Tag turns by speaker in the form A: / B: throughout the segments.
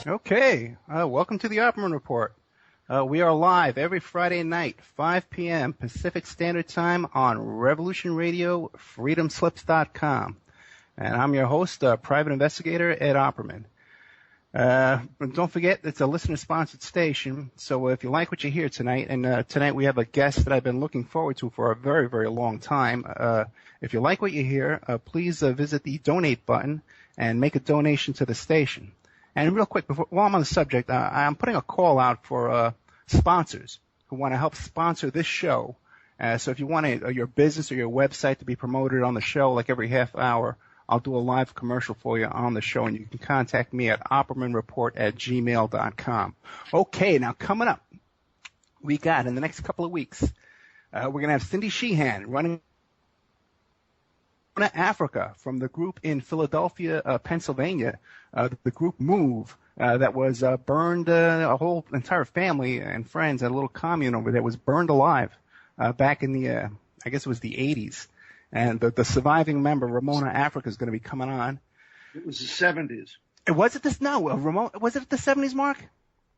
A: Okay, welcome to the Opperman Report. We are live every Friday night, 5 p.m. Pacific Standard Time on Revolution Radio, freedomslips.com. And I'm your host, Private Investigator Ed Opperman. But don't forget, it's a listener-sponsored station, so if you like what you hear tonight, and tonight we have a guest that I've been looking forward to for a very, very long time. If you like what you hear, please visit the donate button and make a donation to the station. And real quick, while I'm on the subject, I'm putting a call out for sponsors who want to help sponsor this show. So if you want your business or your website to be promoted on the show, like every half hour, I'll do a live commercial for you on the show, and you can contact me at oppermanreport@gmail.com. Okay, now coming up, we got in the next couple of weeks, we're going to have Cindy Sheehan running Africa from the group in Philadelphia, Pennsylvania, the group Move, that was burned, a whole entire family and friends at a little commune over there was burned alive back in the, I guess it was the 80s. And the surviving member, Ramona Africa, is going to be coming on.
B: It was the 70s.
A: Was it this? No, Ramona, was it the 70s, Mark?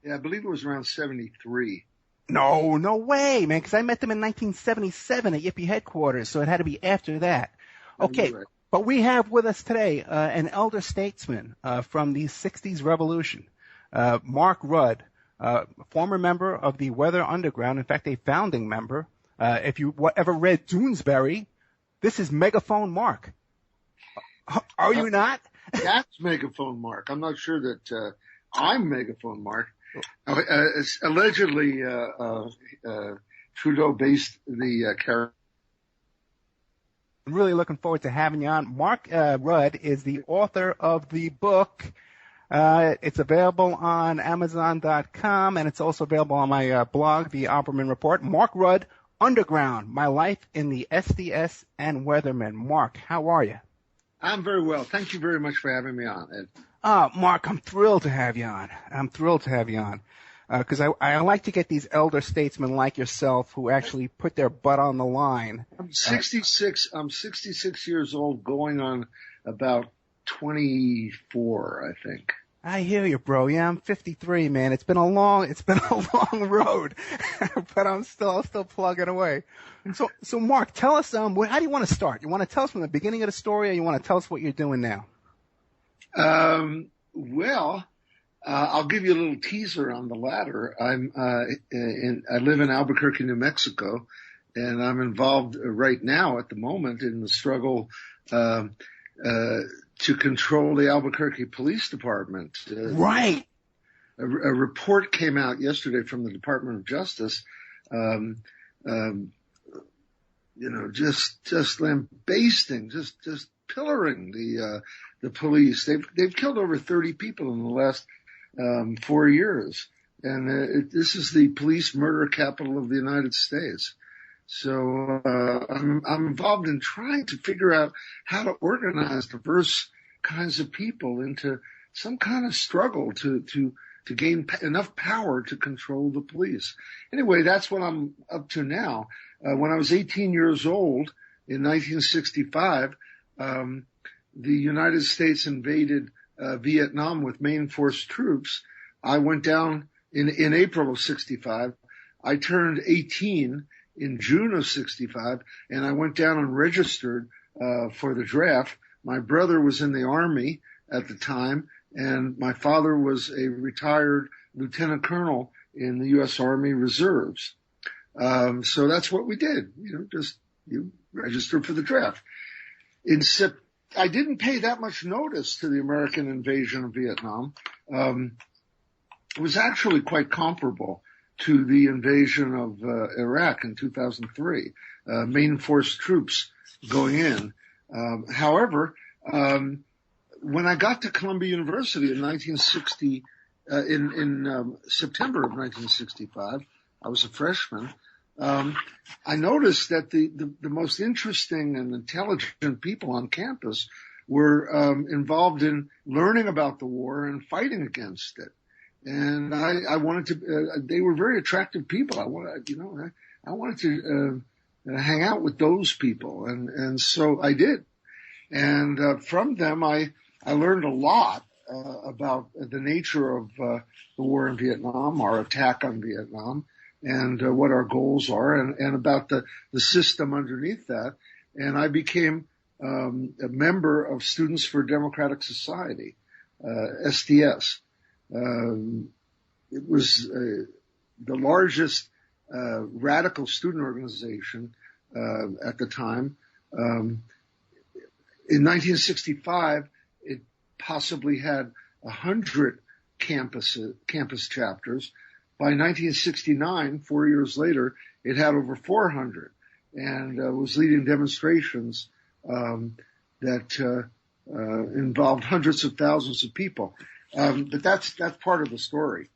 B: Yeah, I believe it was around 73.
A: No way, man, because I met them in 1977 at Yippee headquarters, so it had to be after that. Okay, right. But we have with us today an elder statesman from the 60s revolution, Mark Rudd, former member of the Weather Underground, in fact, a founding member. If you ever read Doonesbury, this is Megaphone Mark. Are you not?
B: That's Megaphone Mark. I'm not sure that I'm Megaphone Mark. Allegedly, Trudeau based the character.
A: I'm really looking forward to having you on. Mark Rudd is the author of the book. It's available on Amazon.com, and it's also available on my blog, The Opperman Report. Mark Rudd, Underground, My Life in the SDS and Weathermen. Mark, how are you?
B: I'm very well. Thank you very much for having me on, Ed.
A: Mark, I'm thrilled to have you on. Because I like to get these elder statesmen like yourself who actually put their butt on the line.
B: I'm 66 years old, going on about 24, I think.
A: I hear you, bro. Yeah, I'm 53, man. It's been a long road, but I'm still plugging away. So Mark, tell us, how do you want to start? You want to tell us from the beginning of the story, or you want to tell us what you're doing now?
B: Well, I'll give you a little teaser on the latter. I live in Albuquerque, New Mexico, and I'm involved right now at the moment in the struggle, to control the Albuquerque Police Department.
A: Right.
B: A report came out yesterday from the Department of Justice, just lambasting, just pillaring the police. They've killed over 30 people in the last 4 years, and this is the police murder capital of the United States. So I'm involved in trying to figure out how to organize diverse kinds of people into some kind of struggle to gain enough power to control the police. Anyway, that's what I'm up to now. When I was 18 years old in 1965, the United States invaded Vietnam with main force troops. I went down in April of 65. I turned 18 in June of 65, and I went down and registered for the draft. My brother was in the Army at the time, and my father was a retired lieutenant colonel in the U.S. Army Reserves. So that's what we did. You registered for the draft. I didn't pay that much notice to the American invasion of Vietnam. It was actually quite comparable to the invasion of Iraq in 2003, main force troops going in. However, when I got to Columbia University in 1960, in September of 1965, I was a freshman. I noticed that the most interesting and intelligent people on campus were involved in learning about the war and fighting against it. And I wanted to. They were very attractive people. I wanted to hang out with those people, and so I did. And from them, I learned a lot. about the nature of the war in Vietnam, our attack on Vietnam, and what our goals are, and about the system underneath that. And I became a member of Students for Democratic Society, SDS. It was the largest radical student organization at the time. In 1965, it possibly had 100 campus chapters. By 1969, 4 years later, it had over 400, and was leading demonstrations that involved hundreds of thousands of people. But that's part of the story.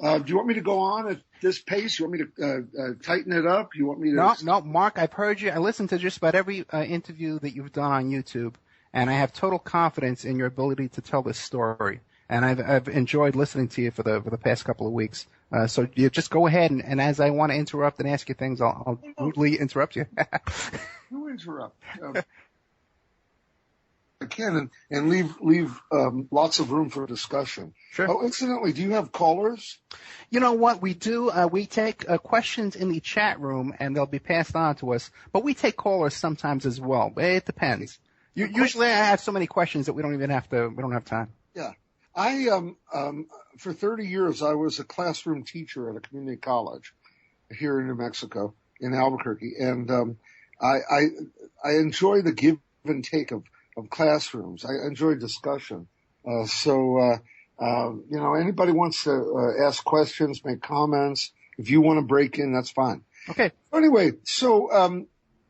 B: Do you want me to go on at this pace? You want me to tighten it up? You want me to?
A: No, Mark, I've heard you. I listened to just about every interview that you've done on YouTube, and I have total confidence in your ability to tell this story. And I've enjoyed listening to you for the past couple of weeks. So you just go ahead, and as I want to interrupt and ask you things, I'll rudely interrupt you.
B: You interrupt. I can and leave lots of room for discussion.
A: Sure.
B: Oh, incidentally, do you have callers?
A: You know what we do? We take questions in the chat room, and they'll be passed on to us. But we take callers sometimes as well. It depends. Usually, I have so many questions that we don't have time.
B: Yeah, I for 30 years I was a classroom teacher at a community college here in New Mexico in Albuquerque, and I enjoy the give and take of classrooms. I enjoy discussion. Anybody wants to ask questions, make comments. If you want to break in, that's fine.
A: Okay.
B: Anyway, so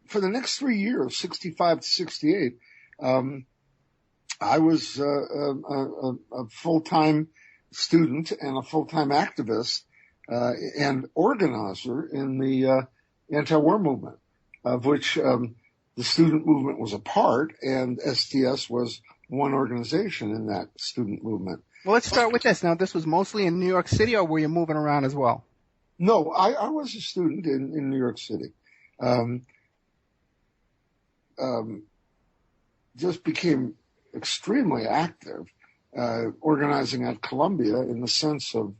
B: for the next 3 years, 65 to 68, I was a full-time student and a full-time activist and organizer in the anti-war movement, of which the student movement was a part, and SDS was one organization in that student movement.
A: Well, let's start with this. Now, this was mostly in New York City, or were you moving around as well?
B: No, I was a student in New York City. Just became extremely active, organizing at Columbia in the sense of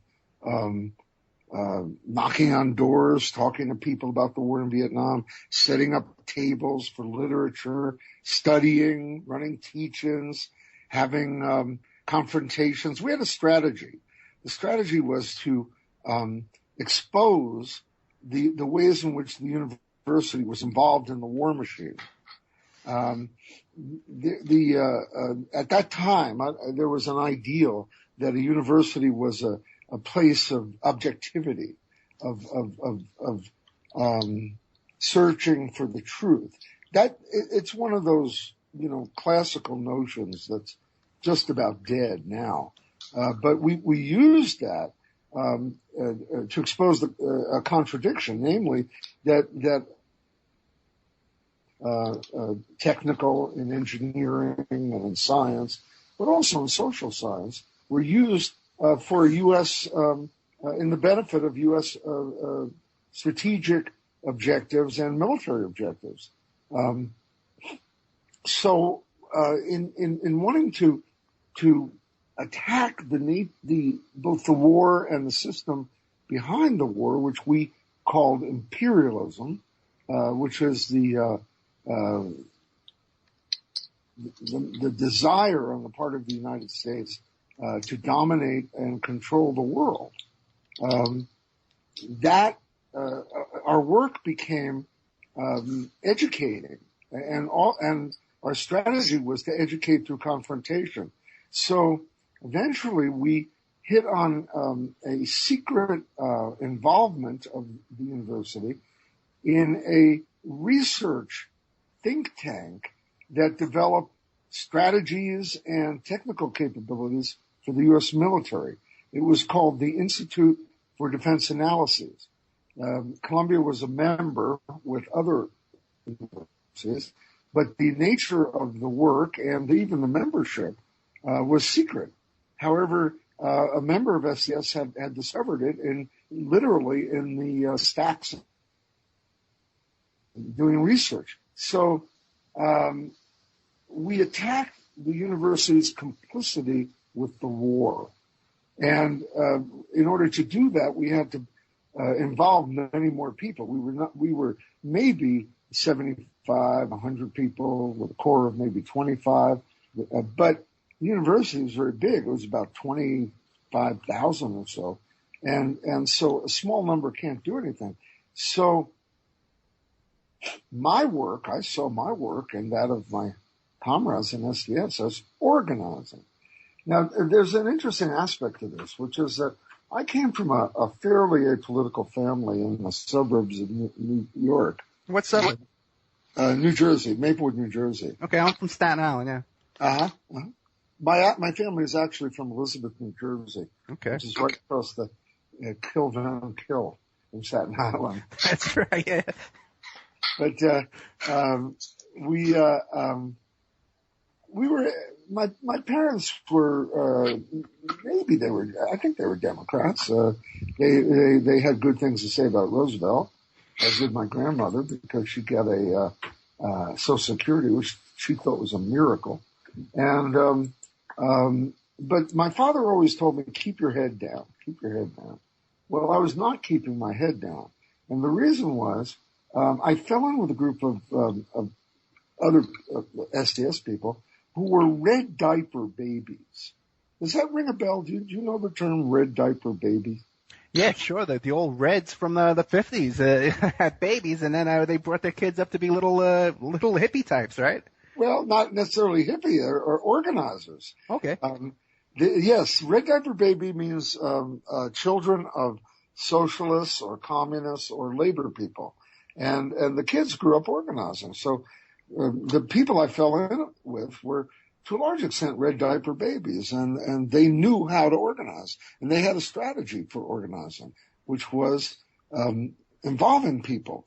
B: knocking on doors, talking to people about the war in Vietnam, setting up tables for literature, studying, running teach-ins, having confrontations. We had a strategy. The strategy was to expose the ways in which the university was involved in the war machine. At that time, there was an ideal that a university was a place of objectivity, of searching for the truth. It's one of those, classical notions that's just about dead now. But we used that to expose a contradiction, namely that technical in engineering and in science, but also in social science, were used for U.S. In the benefit of U.S. Strategic objectives and military objectives. So in wanting to attack both the war and the system behind the war, which we called imperialism, which is the desire on the part of the United States to dominate and control the world. Our work became educating, and our strategy was to educate through confrontation. So eventually we hit on a secret involvement of the university in a research think tank that developed strategies and technical capabilities for the U.S. military. It was called the Institute for Defense Analyses. Columbia was a member with other universities, but the nature of the work and even the membership was secret. However, a member of SDS had discovered it literally in the stacks doing research. So we attacked the university's complicity with the war. And in order to do that, we had to involve many more people. We were maybe 75, 100 people with a core of maybe 25. But the university was very big. It was about 25,000 or so. And so a small number can't do anything. So I saw my work and that of my comrades in SDS as organizing. Now, there's an interesting aspect to this, which is that I came from a fairly apolitical family in the suburbs of New York.
A: What suburb?
B: New Jersey, Maplewood, New Jersey.
A: Okay, I'm from Staten Island, yeah.
B: Uh-huh. My family is actually from Elizabeth, New Jersey. Okay. Which is right across the Kill Van Kill in Staten Island.
A: That's right, yeah.
B: But we were. My parents were I think they were Democrats. They had good things to say about Roosevelt, as did my grandmother, because she got a Social Security, which she thought was a miracle. And but my father always told me, keep your head down. Well, I was not keeping my head down, and the reason was I fell in with a group of other SDS people who were red diaper babies. Does that ring a bell? Do you know the term red diaper babies?
A: Yeah, sure. The old Reds from the 50s had babies, and then they brought their kids up to be little hippie types, right?
B: Well, not necessarily hippie, or organizers.
A: Okay.
B: Yes, red diaper baby means children of socialists or communists or labor people, and the kids grew up organizing. So the people I fell in with were, to a large extent, red diaper babies, and they knew how to organize, and they had a strategy for organizing, which was involving people,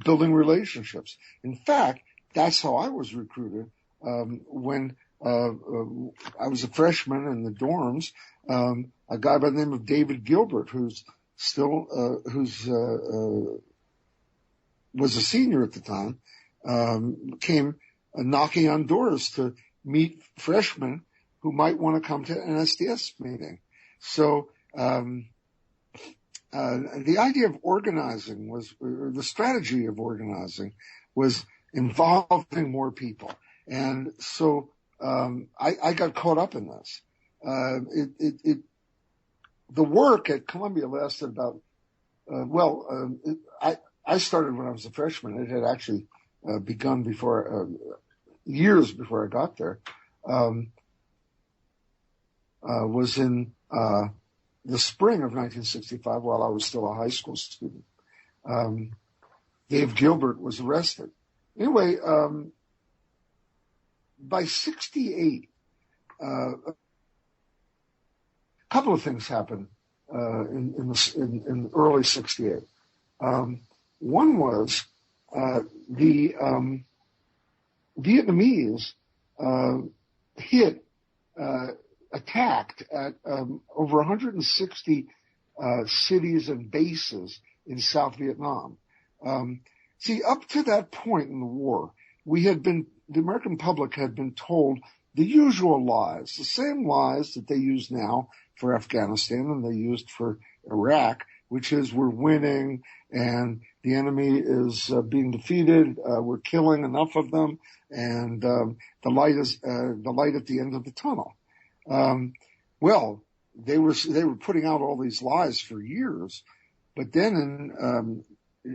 B: building relationships. In fact, that's how I was recruited when I was a freshman in the dorms. A guy by the name of David Gilbert, who's was a senior at the time, came knocking on doors to meet freshmen who might want to come to an SDS meeting. So the idea of organizing the strategy of organizing was involving more people. And so I got caught up in this. The work at Columbia lasted about, I started when I was a freshman. It had actually begun years before I got there. Was in the spring of 1965 while I was still a high school student. Dave Gilbert was arrested. Anyway, by 68, a couple of things happened in early 68. One was the Vietnamese attacked at over 160 cities and bases in South Vietnam. See, up to that point in the war, the American public had been told the usual lies, the same lies that they use now for Afghanistan and they used for Iraq, which is we're winning and the enemy is being defeated. We're killing enough of them, and the light at the end of the tunnel. Well, they were putting out all these lies for years, but then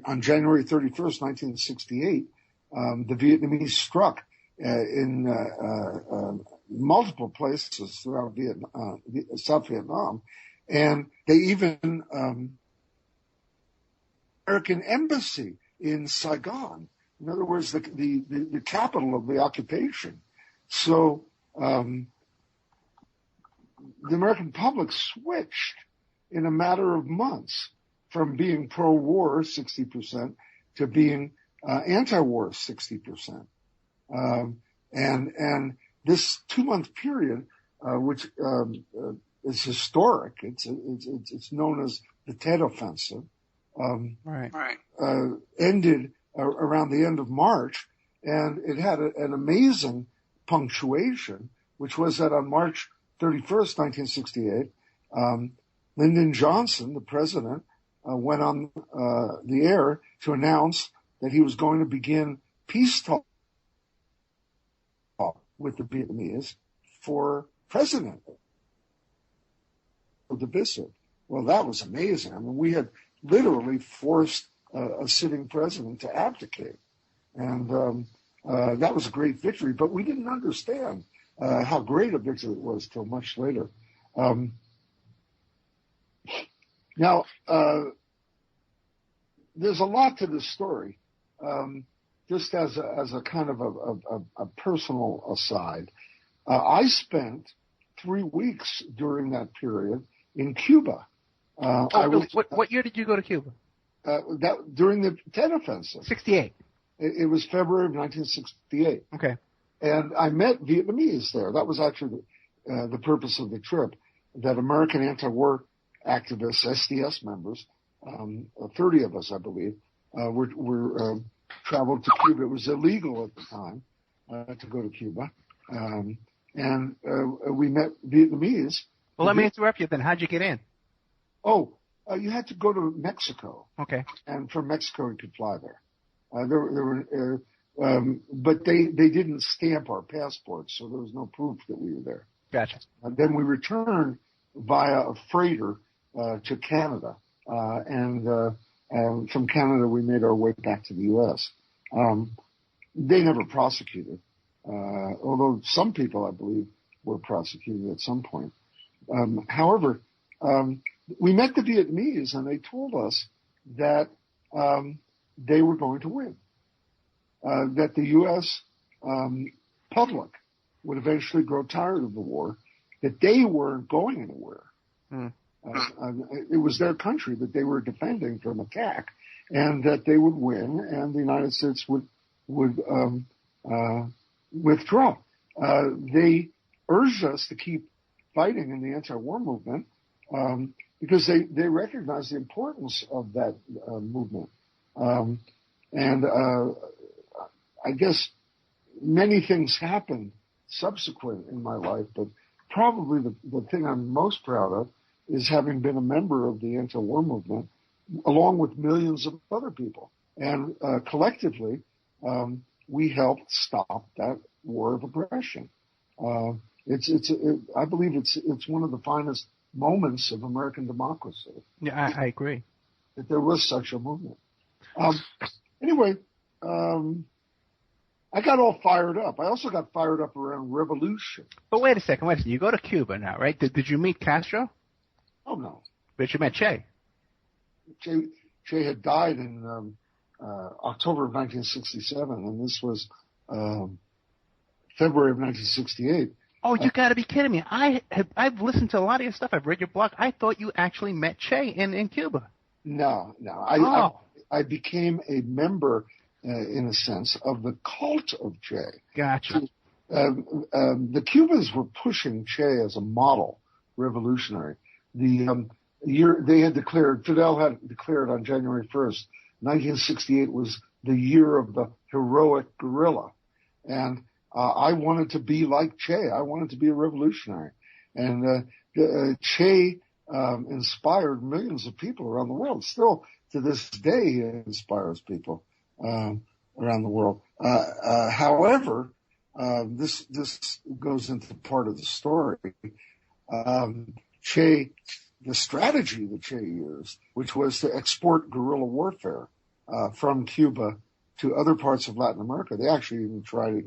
B: on January 31st, 1968, the Vietnamese struck in multiple places throughout South Vietnam, and they even American embassy in Saigon. In other words, the capital of the occupation. So the American public switched in a matter of months from being pro-war 60% to being anti-war 60%. And this 2-month period, which is historic, it's known as the Tet Offensive, ended around the end of March, and it had an amazing punctuation, which was that on March 31st, 1968, Lyndon Johnson, the president, went on the air to announce that he was going to begin peace talks with the Vietnamese for president of the visit. Well, that was amazing. I mean, we had literally forced a sitting president to abdicate. And that was a great victory, but we didn't understand how great a victory it was till much later. Now, there's a lot to this story. Just as a kind of a personal aside, I spent 3 weeks during that period in Cuba.
A: What year did you go to Cuba?
B: During the Tet Offensive.
A: 68.
B: It was February of 1968.
A: Okay.
B: And I met Vietnamese there. That was actually the purpose of the trip, that American anti-war activists, SDS members, 30 of us, I believe, were traveled to Cuba. It was illegal at the time to go to Cuba. And we met Vietnamese.
A: Well, let me interrupt you then. How'd you get in?
B: Oh, you had to go to Mexico.
A: Okay.
B: And from Mexico, you could fly there. But they didn't stamp our passports, so there was no proof that we were there.
A: Gotcha.
B: And then we returned via a freighter to Canada, and from Canada we made our way back to the U.S. They never prosecuted, although some people, I believe, were prosecuted at some point. However, we met the Vietnamese, and they told us that they were going to win, that the U.S. Public would eventually grow tired of the war, that they weren't going anywhere. It was their country that they were defending from attack, and that they would win, and the United States would withdraw. They urged us to keep fighting in the anti-war movement because they recognized the importance of that movement. And I guess many things happened subsequent in my life, but probably the thing I'm most proud of is having been a member of the anti-war movement, along with millions of other people. And collectively, we helped stop that war of aggression. I believe it's one of the finest moments of American democracy.
A: Yeah, I agree.
B: That there was such a movement. Anyway, I got all fired up. I also got fired up around revolution.
A: But wait a second. You go to Cuba now, right? Did you meet Castro?
B: Oh, no.
A: But you met Che.
B: Che had died in October of 1967, and this was February of 1968.
A: Oh, you got to be kidding me! I've listened to a lot of your stuff. I've read your blog. I thought you actually met Che in Cuba.
B: No. I became a member, in a sense, of the cult of Che.
A: Gotcha.
B: The Cubans were pushing Che as a model revolutionary. Fidel had declared on January 1st, 1968 was the year of the heroic guerrilla. And I wanted to be like Che. I wanted to be a revolutionary. And Che inspired millions of people around the world. Still, to this day, he inspires people around the world. However, this goes into part of the story. The strategy that Che used, which was to export guerrilla warfare from Cuba to other parts of Latin America. They actually even tried it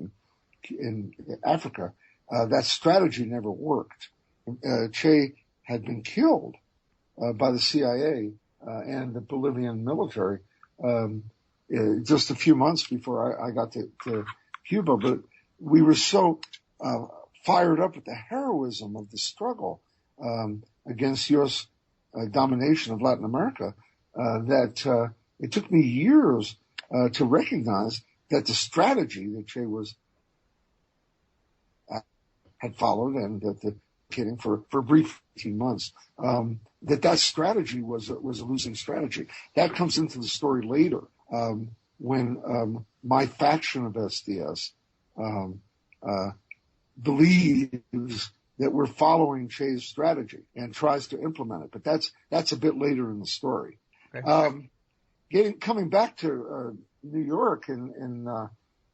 B: in Africa. That strategy never worked. Che had been killed by the CIA and the Bolivian military just a few months before I got to Cuba. But we were so fired up at the heroism of the struggle against U.S. domination of Latin America that it took me years to recognize that the strategy that Che had followed, and that for a brief 18 months, that strategy was a losing strategy. That comes into the story later when my faction of SDS believes that we're following Che's strategy and tries to implement it. But that's a bit later in the story.
A: Okay.
B: Coming back to New York in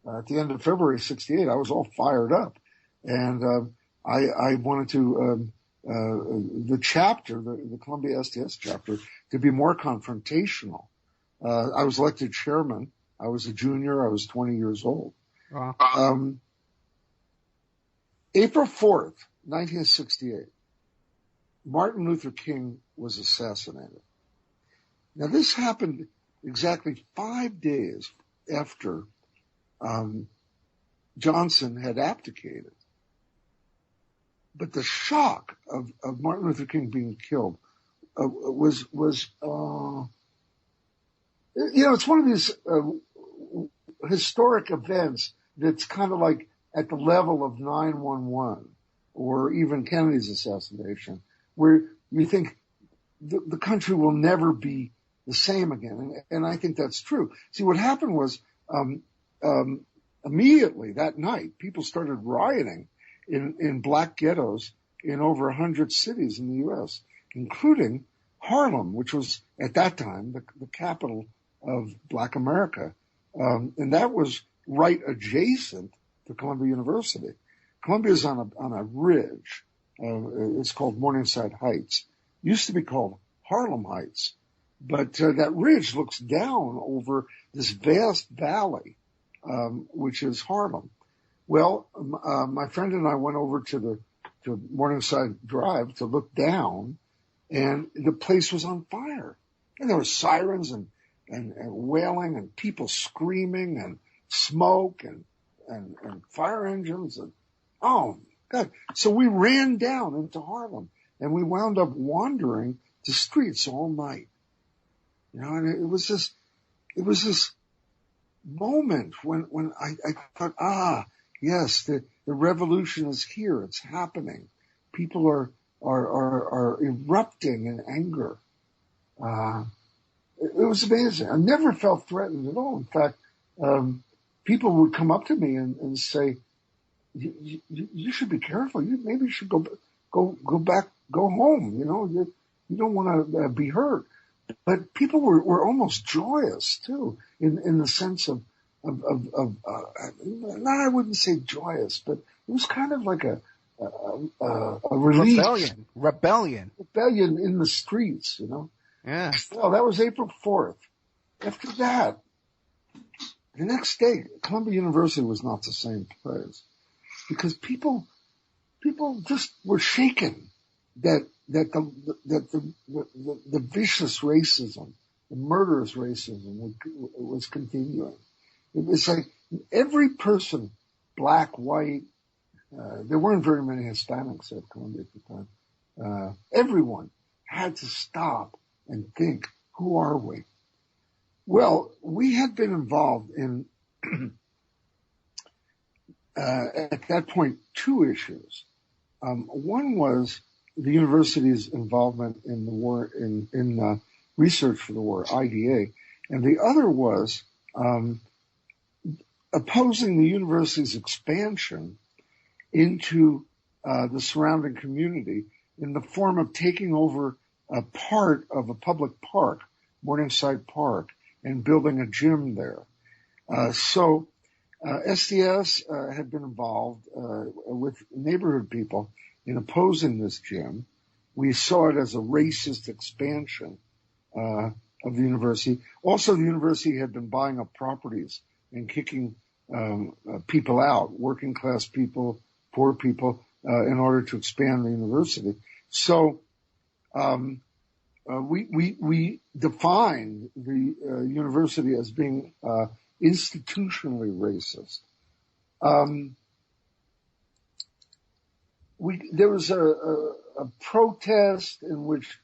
B: at the end of February '68, I was all fired up, and I wanted to the chapter, the Columbia STS chapter, to be more confrontational. I was elected chairman. I was a junior. I was 20 years old.
A: Wow.
B: April 4th, 1968, Martin Luther King was assassinated. Now, this happened exactly 5 days after Johnson had abdicated. But the shock of Martin Luther King being killed was it's one of these historic events that's kind of like at the level of 9/11 or even Kennedy's assassination, where you think the country will never be the same again. And I think that's true. See, what happened was immediately that night, people started rioting in black ghettos in over 100 cities in the U.S., including Harlem, which was at that time the capital of Black America. And that was right adjacent to Columbia University. Columbia is on a ridge. It's called Morningside Heights. Used to be called Harlem Heights. But that ridge looks down over this vast valley, which is Harlem. Well, my friend and I went over to Morningside Drive to look down, and the place was on fire. And there were sirens and wailing and people screaming and smoke and fire engines and, oh, God. So we ran down into Harlem, and we wound up wandering the streets all night. And it was this moment when I thought, yes, the revolution is here. It's happening. People are erupting in anger. It was amazing. I never felt threatened at all. In fact, people would come up to me and say, you should be careful. Maybe you should go back, go home. You don't want to be hurt. But people were almost joyous too, in the sense of I wouldn't say joyous, but it was kind of like a relief.
A: Rebellion
B: in the streets,
A: Yeah.
B: Well, that was April 4th. After that, the next day, Columbia University was not the same place because people just were shaken that the vicious racism, the murderous racism was continuing. It was like every person, black, white, there weren't very many Hispanics at Columbia at the time. Everyone had to stop and think, who are we? Well, we had been involved in, at that point, two issues. One was the university's involvement in the war, in research for the war, IDA, and the other was opposing the university's expansion into the surrounding community in the form of taking over a part of a public park, Morningside Park, and building a gym there. So SDS had been involved with neighborhood people in opposing this gym. We saw it as a racist expansion of the university. Also, the university had been buying up properties and kicking people out, working class people, poor people, in order to expand the university. So we defined the university as being institutionally racist. There was a protest in which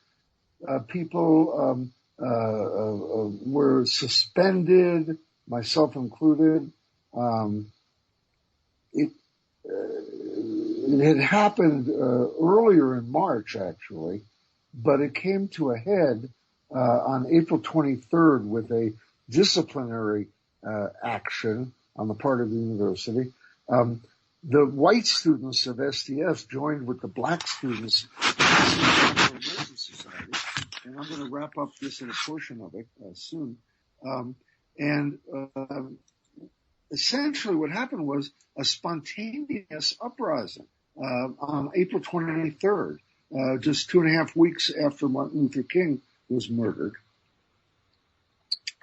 B: people were suspended, myself included. It had happened earlier in March, actually, but it came to a head on April 23rd with a disciplinary action on the part of the university. the white students of SDS joined with the black students of the American Society, and I'm going to wrap up this in a portion of it soon. Essentially what happened was a spontaneous uprising on April 23rd, just 2.5 weeks after Martin Luther King was murdered,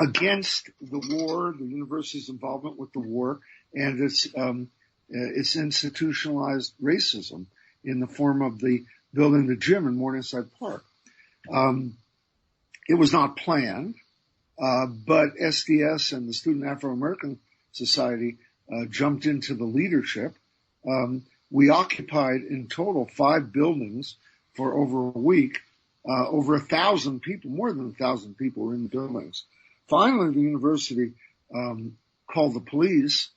B: against the war, the university's involvement with the war, and its institutionalized racism in the form of the building the gym in Morningside Park. It was not planned, but SDS and the Student Afro-American Society jumped into the leadership. We occupied in total 5 buildings for over a week. Over 1,000 people, more than 1,000 people were in the buildings. Finally, the university called the police.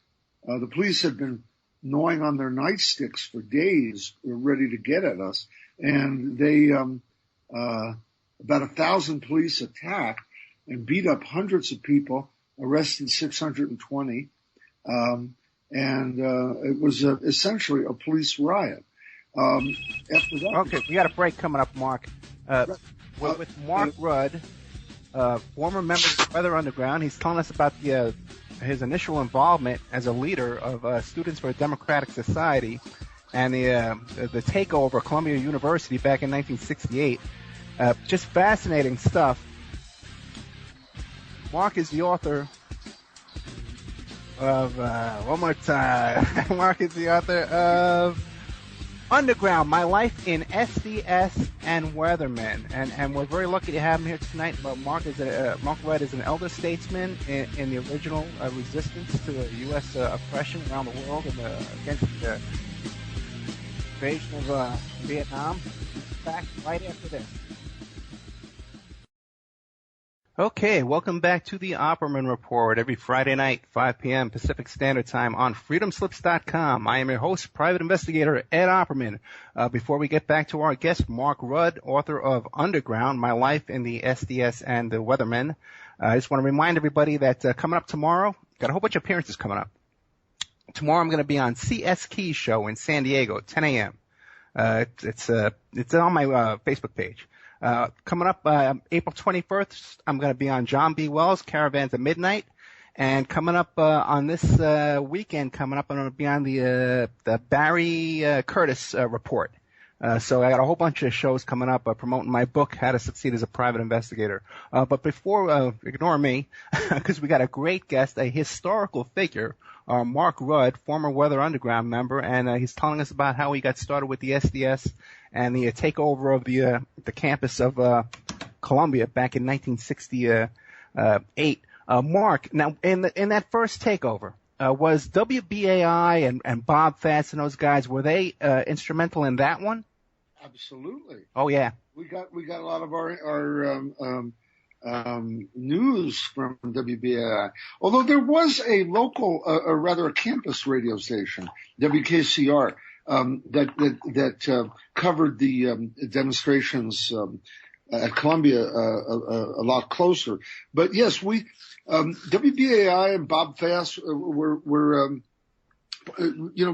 B: The police had been gnawing on their nightsticks for days, ready to get at us. And they, about 1,000 police attacked and beat up hundreds of people, arrested 620. It was essentially a police riot. After that,
A: okay, we got a break coming up, Mark. With Mark Rudd, former member of the Weather Underground, he's telling us about his initial involvement as a leader of Students for a Democratic Society and the takeover of Columbia University back in 1968. Just fascinating stuff. Mark is the author of, one more time, Mark is the author of Underground, My Life in SDS and Weathermen. And we're very lucky to have him here tonight. But Mark Rudd is an elder statesman in the original resistance to the U.S. Oppression around the world and against the invasion of Vietnam. Back right after this. Okay, welcome back to the Opperman Report every Friday night, 5 p.m. Pacific Standard Time on freedomslips.com. I am your host, private investigator Ed Opperman. Before we get back to our guest, Mark Rudd, author of Underground, My Life in the SDS and the Weathermen, I just want to remind everybody that coming up tomorrow, got a whole bunch of appearances coming up. Tomorrow I'm going to be on CS Key's show in San Diego, 10 a.m. It's on my Facebook page. Coming up April 21st, I'm going to be on John B. Wells' Caravans at Midnight. And coming up on this weekend, I'm going to be on the Barry Curtis report. So I got a whole bunch of shows coming up promoting my book, How to Succeed as a Private Investigator. But before, ignore me, because we got a great guest, a historical figure, Mark Rudd, former Weather Underground member, and he's telling us about how he got started with the SDS and the takeover of the campus of Columbia back in 1968. Mark, now in that first takeover, was WBAI and Bob Fast and those guys, were they instrumental in that one?
B: Absolutely.
A: Oh yeah.
B: We got a lot of our news from WBAI. Although there was a local, or rather a campus radio station, WKCR, that covered the demonstrations at Columbia a lot closer. But yes, WBAI and Bob Fast were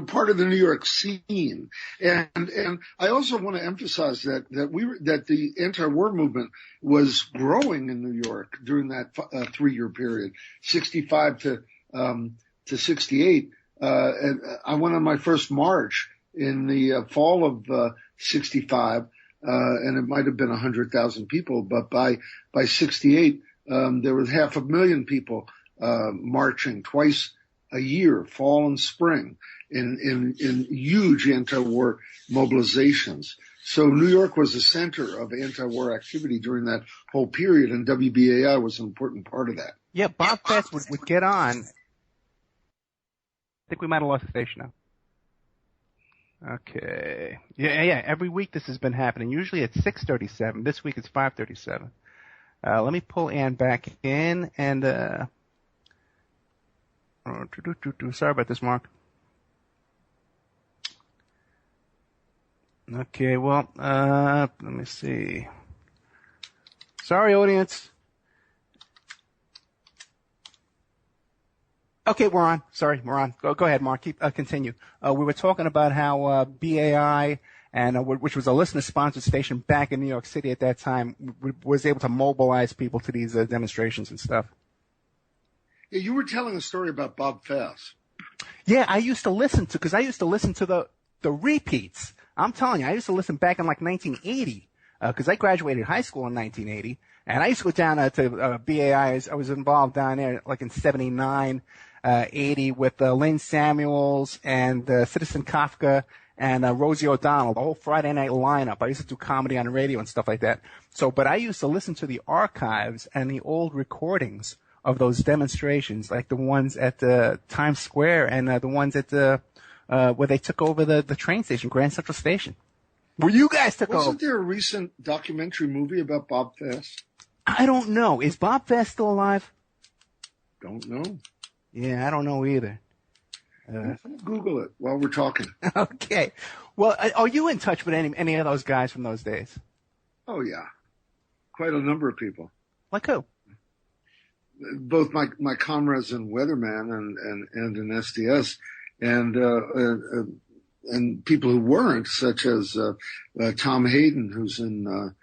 B: part of the New York scene. And I also want to emphasize that the anti-war movement was growing in New York during that 3-year period, 65 to 68. And I went on my first march in the fall of 65, and it might have been 100,000 people, but by 68, there was 500,000 people marching twice a year, fall and spring, in huge anti-war mobilizations. So New York was the center of anti-war activity during that whole period, and WBAI was an important part of that.
A: Yeah, Bob Fast would get on. I think we might have lost the station now. Okay. Yeah. Every week this has been happening. Usually it's 6:37. This week it's 5:37. Let me pull Ann back in and, sorry about this, Mark. Okay, well, let me see. Sorry, audience. Okay, we're on. Sorry, we're on. Go ahead, Mark. Continue. We were talking about how BAI, which was a listener-sponsored station back in New York City at that time, was able to mobilize people to these demonstrations and stuff.
B: Yeah, you were telling a story about Bob Fass.
A: Yeah, I used to listen to the repeats. I'm telling you, I used to listen back in like 1980 because I graduated high school in 1980, and I used to go down to BAI. I was involved down there like in 79. 80 with Lynn Samuels and Citizen Kafka and Rosie O'Donnell, the whole Friday night lineup. I used to do comedy on the radio and stuff like that. But I used to listen to the archives and the old recordings of those demonstrations, like the ones at Times Square and the ones at where they took over the train station, Grand Central Station. Where you guys took over.
B: Wasn't there a recent documentary movie about Bob Fass?
A: I don't know. Is Bob Fass still alive?
B: Don't know.
A: Yeah, I don't know either.
B: Google it while we're talking.
A: Okay. Well, are you in touch with any of those guys from those days?
B: Oh, yeah. Quite a number of people.
A: Like who?
B: Both my comrades in Weatherman and in SDS, and people who weren't, such as Tom Hayden, who's in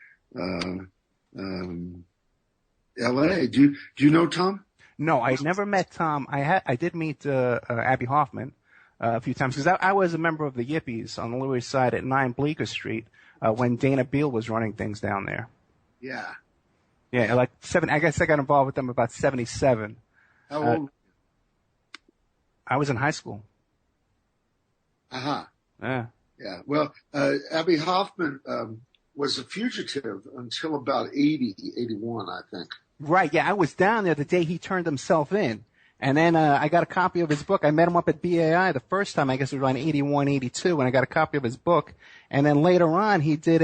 B: L.A. Do you know Tom?
A: No, I never met Tom. I did meet Abby Hoffman a few times because I was a member of the Yippies on the Lower East Side at 9 Bleecker Street when Dana Beal was running things down there.
B: Yeah.
A: Yeah, like I guess I got involved with them about 77.
B: How old?
A: I was in high school.
B: Uh-huh.
A: Yeah.
B: Yeah. Well, Abby Hoffman was a fugitive until about 80, 81, I think.
A: Right, yeah, I was down there the day he turned himself in. And then I got a copy of his book. I met him up at BAI the first time, I guess it was around 81, 82, and I got a copy of his book. And then later on, he did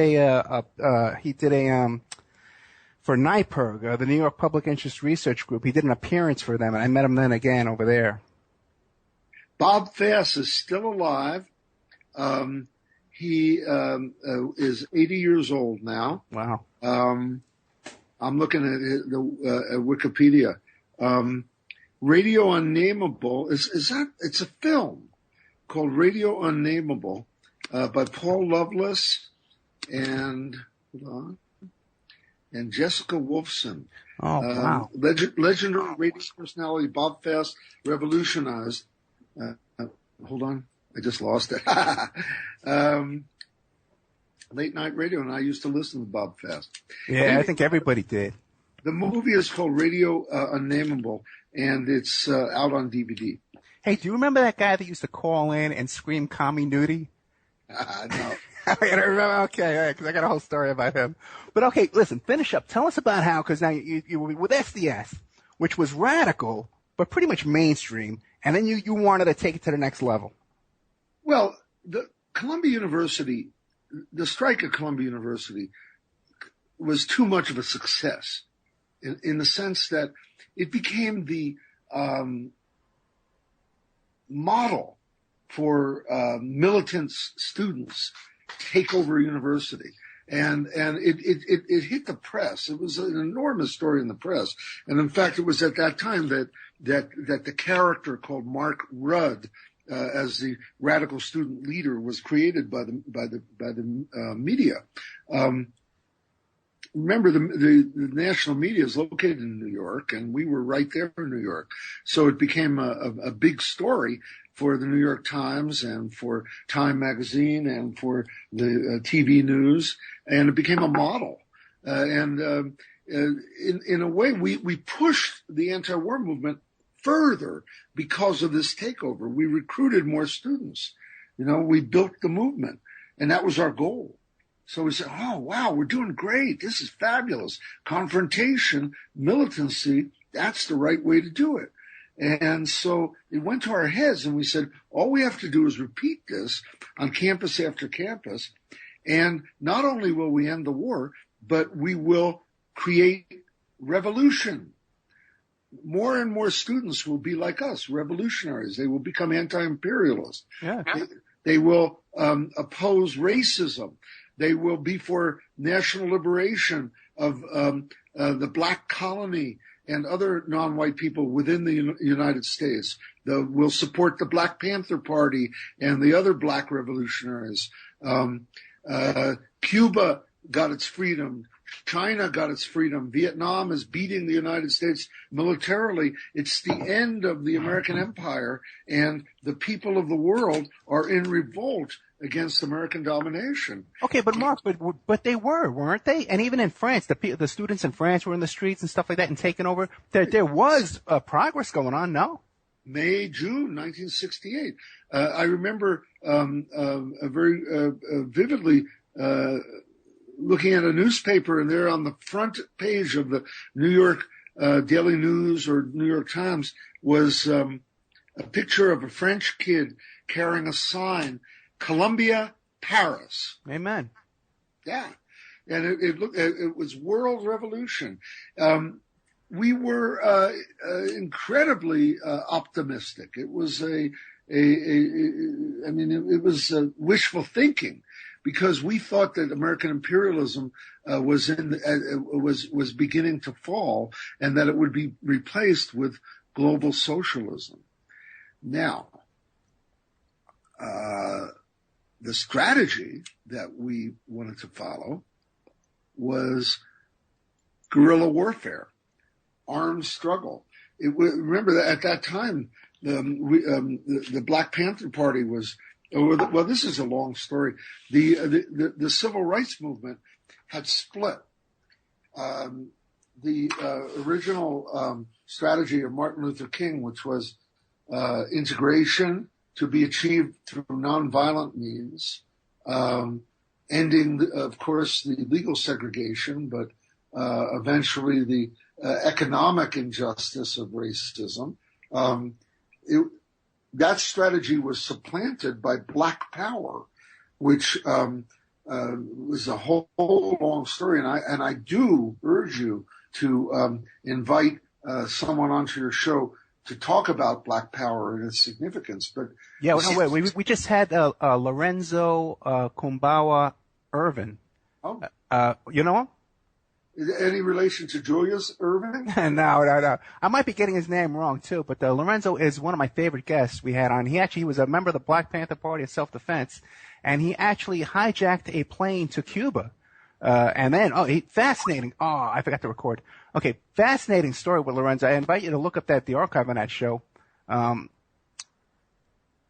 A: for NYPIRG, the New York Public Interest Research Group. He did an appearance for them, and I met him then again over there.
B: Bob Fass is still alive. He is 80 years old now.
A: Wow.
B: I'm looking at Wikipedia. Radio Unnameable it's a film called Radio Unnameable by Paul Loveless and Jessica Wolfson.
A: Oh, wow.
B: Legendary radio personality Bob Fass revolutionized. Hold on, I just lost it. Late night radio, and I used to listen to Bob Fass.
A: Yeah, anyway, I think everybody did.
B: The movie is called Radio Unnameable, and it's out on DVD.
A: Hey, do you remember that guy that used to call in and scream "Commie Nudie"?
B: No.
A: I don't remember. Okay, because I got a whole story about him. But okay, listen, finish up. Tell us about how, because now you were with SDS, which was radical, but pretty much mainstream, and then you wanted to take it to the next level.
B: Well, the strike at Columbia University was too much of a success in the sense that it became the model for militant students take over university. And it hit the press. It was an enormous story in the press. And in fact, it was at that time that the character called Mark Rudd, as the radical student leader, was created by the media. Remember, the national media is located in New York, and we were right there in New York. So it became a big story for the New York Times and for Time Magazine and for the TV news, and it became a model. In a way, we pushed the anti-war movement further because of this takeover. We recruited more students. We built the movement, and that was our goal. So we said, oh, wow, we're doing great. This is fabulous. Confrontation, militancy, that's the right way to do it. And so it went to our heads, and we said, all we have to do is repeat this on campus after campus. And not only will we end the war, but we will create revolution. More and more students will be like us, revolutionaries. They will become anti-imperialists.
A: Yeah.
B: They will oppose racism. They will be for national liberation of the black colony and other non-white people within the United States. We'll support the Black Panther Party and the other black revolutionaries. Cuba got its freedom. China got its freedom. Vietnam is beating the United States militarily. It's the end of the American empire, and the people of the world are in revolt against American domination.
A: Okay, but Mark, but they weren't they? And even in France, the students in France were in the streets and stuff like that and taking over. There was progress going on, no?
B: June 1968. I remember very vividly looking at a newspaper, and there on the front page of the New York Daily News or New York Times was a picture of a French kid carrying a sign, Columbia, Paris.
A: Amen.
B: Yeah. And it was world revolution. We were incredibly optimistic. It was it was wishful thinking, because we thought that American imperialism was beginning to fall, and that it would be replaced with global socialism. Now, the strategy that we wanted to follow was guerrilla warfare, armed struggle. Remember that at that time, the Black Panther Party was. Well, this is a long story. The civil rights movement had split. The original strategy of Martin Luther King, which was integration to be achieved through nonviolent means, ending, of course, the legal segregation, but eventually the economic injustice of racism. That strategy was supplanted by Black Power, which was a whole long story. And I do urge you to invite someone onto your show to talk about Black Power and its significance. But
A: yeah, wait, we just had Lorenzo Kumbawa Irvin.
B: Oh,
A: you know him?
B: Any relation to Julius Irving?
A: No. I might be getting his name wrong too, but Lorenzo is one of my favorite guests we had on. He was a member of the Black Panther Party of Self-Defense, and he actually hijacked a plane to Cuba. And then, fascinating. Oh, I forgot to record. Okay, fascinating story with Lorenzo. I invite you to look up the archive on that show. The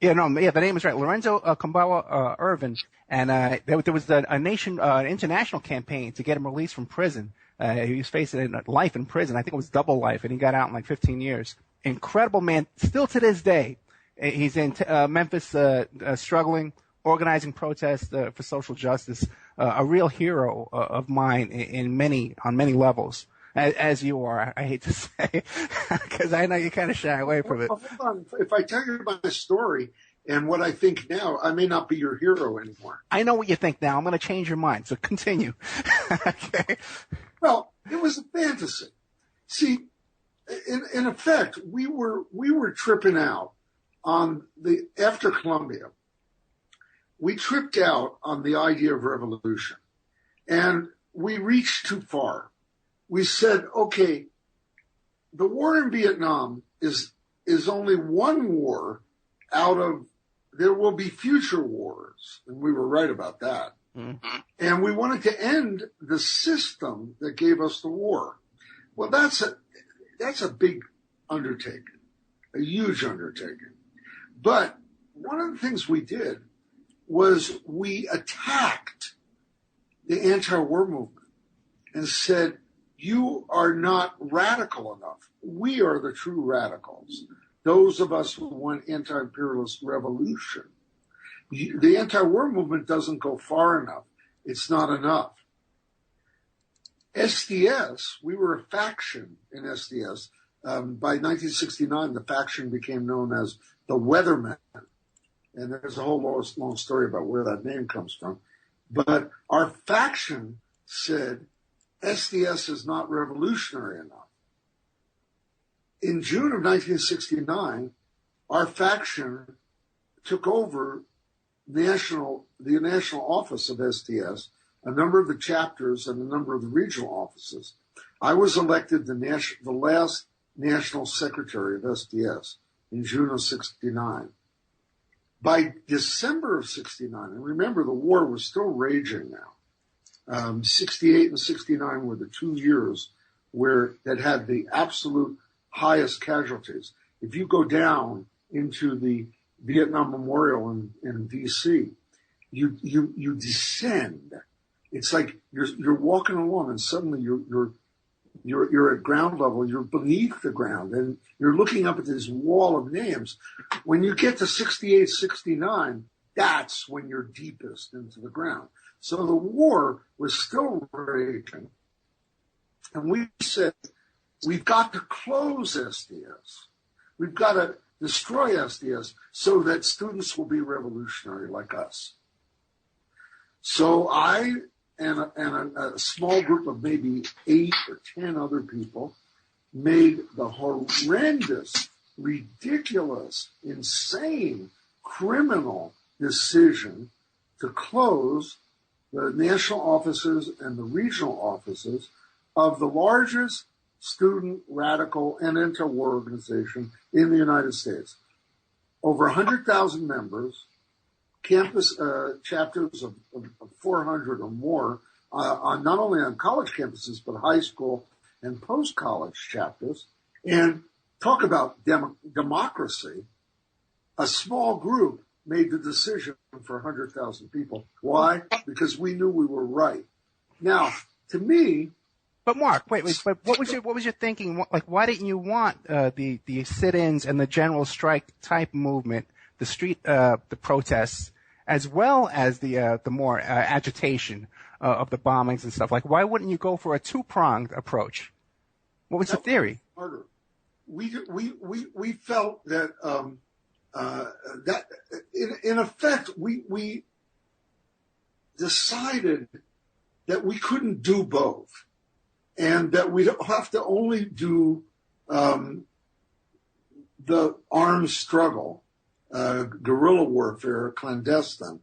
A: name is right. Lorenzo Kumbawa Irvin. And there was an international campaign to get him released from prison. He was facing life in prison. I think it was double life, and he got out in like 15 years. Incredible man. Still to this day, he's in Memphis struggling, organizing protests for social justice. A real hero of mine on many levels. As you are, I hate to say, because I know you kind of shy away from it.
B: Well, hold on. If I tell you my story and what I think now, I may not be your hero anymore.
A: I know what you think now. I'm going to change your mind. So continue. Okay.
B: Well, it was a fantasy. See, in effect, we were tripping out on after Columbia. We tripped out on the idea of revolution, and we reached too far. We said, okay, the war in Vietnam is only one war out of, there will be future wars. And we were right about that. Mm-hmm. And we wanted to end the system that gave us the war. Well, that's a big undertaking, a huge undertaking. But one of the things we did was we attacked the anti-war movement and said, you are not radical enough. We are the true radicals. Those of us who want anti-imperialist revolution. The anti-war movement doesn't go far enough. It's not enough. SDS, we were a faction in SDS. By 1969, the faction became known as the Weathermen. And there's a whole long story about where that name comes from. But our faction said, SDS is not revolutionary enough. In June of 1969, our faction took over the national office of SDS, a number of the chapters and a number of the regional offices. I was elected the last national secretary of SDS in June of 69. By December of 69, and remember the war was still raging now, 68 and 69 were the 2 years that had the absolute highest casualties. If you go down into the Vietnam Memorial in D.C., you descend. It's like you're walking along and suddenly you're at ground level, you're beneath the ground, and you're looking up at this wall of names. When you get to 68, 69, that's when you're deepest into the ground. So the war was still raging. And we said, we've got to close SDS. We've got to destroy SDS so that students will be revolutionary like us. So I and a small group of maybe 8 or 10 other people made the horrendous, ridiculous, insane, criminal decision to close the national offices and the regional offices of the largest student radical and anti-war organization in the United States. Over 100,000 members, campus chapters of 400 or more, on not only on college campuses, but high school and post-college chapters. And talk about democracy. A small group made the decision for 100,000 people. Why? Because we knew we were right. Now, to me...
A: But Mark, wait. But what was your thinking? Like, why didn't you want the sit-ins and the general strike type movement, the street, the protests, as well as the more agitation of the bombings and stuff? Like, why wouldn't you go for a two-pronged approach? What was the theory?
B: Harder. We felt that that in effect we decided that we couldn't do both. And that we'd have to only do the armed struggle, guerrilla warfare, clandestine.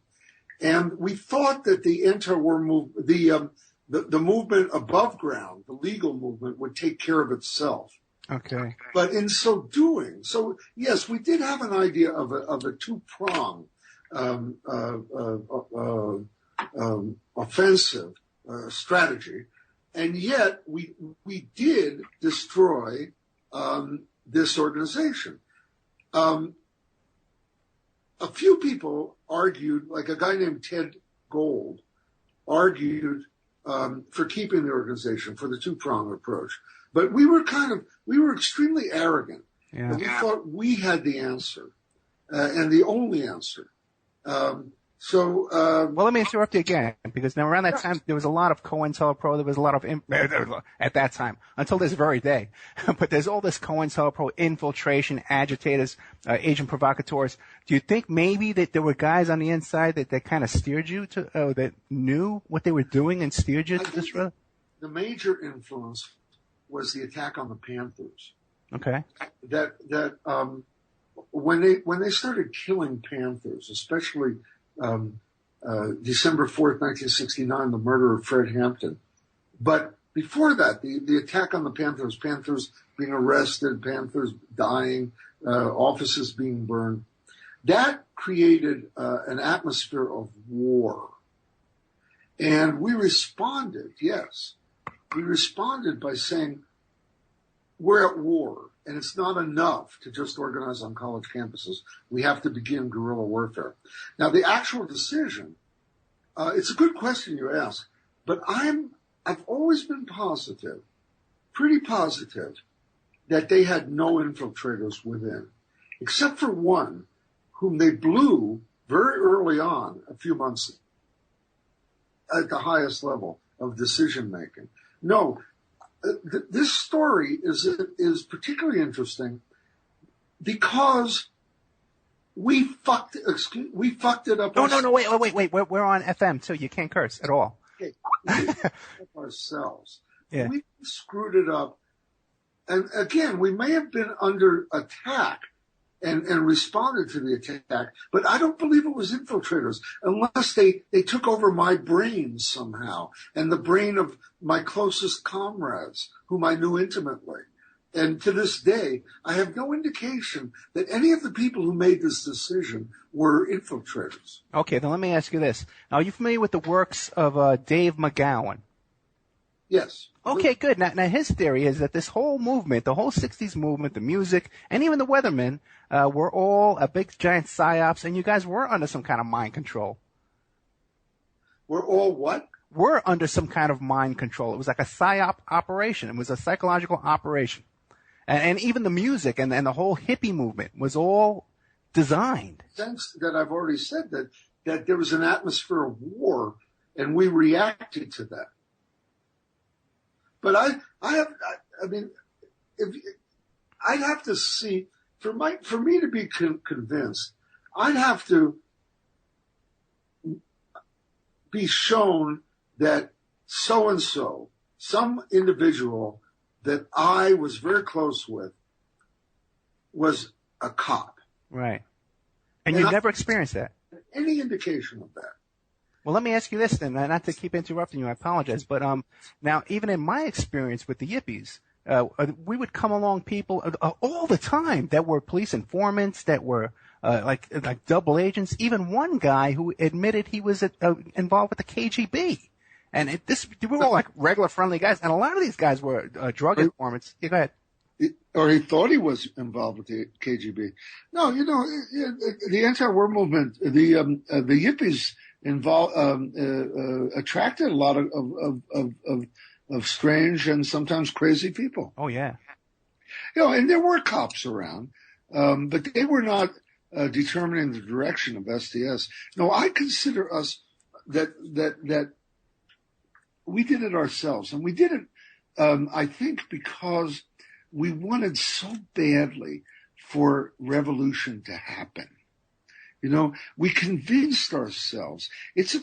B: And we thought that the anti-war movement, the movement above ground, the legal movement, would take care of itself.
A: Okay.
B: But in so doing, yes, we did have an idea of a two-pronged offensive strategy. And yet we did destroy this organization. A few people argued, like a guy named Ted Gold, argued for keeping the organization, for the two-pronged approach. But we were extremely arrogant.
A: Yeah.
B: And we thought we had the answer and the only answer.
A: Well, let me interrupt you again, because now around that time there was a lot of COINTELPRO, there was a lot of at that time until this very day. But there's all this COINTELPRO infiltration, agitators, agent provocateurs. Do you think maybe that there were guys on the inside that kind of steered you to, that knew what they were doing and steered you to this road?
B: The major influence was the attack on the Panthers.
A: Okay.
B: That when they started killing Panthers, especially December 4th, 1969, the murder of Fred Hampton. But before that, the attack on the Panthers being arrested, Panthers dying, offices being burned, that created an atmosphere of war. And we responded, yes. We responded by saying, we're at war. And it's not enough to just organize on college campuses. We have to begin guerrilla warfare. Now, the actual decision, it's a good question you ask, but I've always been positive, pretty positive, that they had no infiltrators within, except for one whom they blew very early on, a few months at the highest level of decision making. No. This story is particularly interesting because we fucked it up.
A: No, wait. We're on FM too. You can't curse at all.
B: Okay. We fucked it up ourselves.
A: Yeah.
B: We screwed it up. And again, we may have been under attack and responded to the attack, but I don't believe it was infiltrators unless they took over my brain somehow and the brain of my closest comrades whom I knew intimately. And to this day, I have no indication that any of the people who made this decision were infiltrators.
A: Okay, then let me ask you this. Are you familiar with the works of Dave McGowan?
B: Yes.
A: Okay, good. Now his theory is that this whole movement, the whole 60s movement, the music, and even the Weathermen, were all a big giant psyops, and you guys were under some kind of mind control.
B: We're all what?
A: Were under some kind of mind control. It was like a psyop operation. It was a psychological operation. And even the music and the whole hippie movement was all designed.
B: Sense that I've already said that there was an atmosphere of war, and we reacted to that. But I mean, I'd have to see, for me to be convinced, I'd have to be shown that so-and-so, some individual that I was very close with, was a cop.
A: Right. And you never experienced that?
B: Any indication of that.
A: Well, let me ask you this then, not to keep interrupting you, I apologize, but now even in my experience with the Yippies, we would come along people all the time that were police informants, that were like double agents, even one guy who admitted he was involved with the KGB. And we were all like regular friendly guys, and a lot of these guys were drug informants. Yeah, go ahead.
B: Or he thought he was involved with the KGB. No, the anti-war movement, the Yippies attracted a lot of strange and sometimes crazy people.
A: Oh yeah.
B: And there were cops around, but they were not determining the direction of SDS. No, I consider us that we did it ourselves, and we did it, I think, because we wanted so badly for revolution to happen. We convinced ourselves. It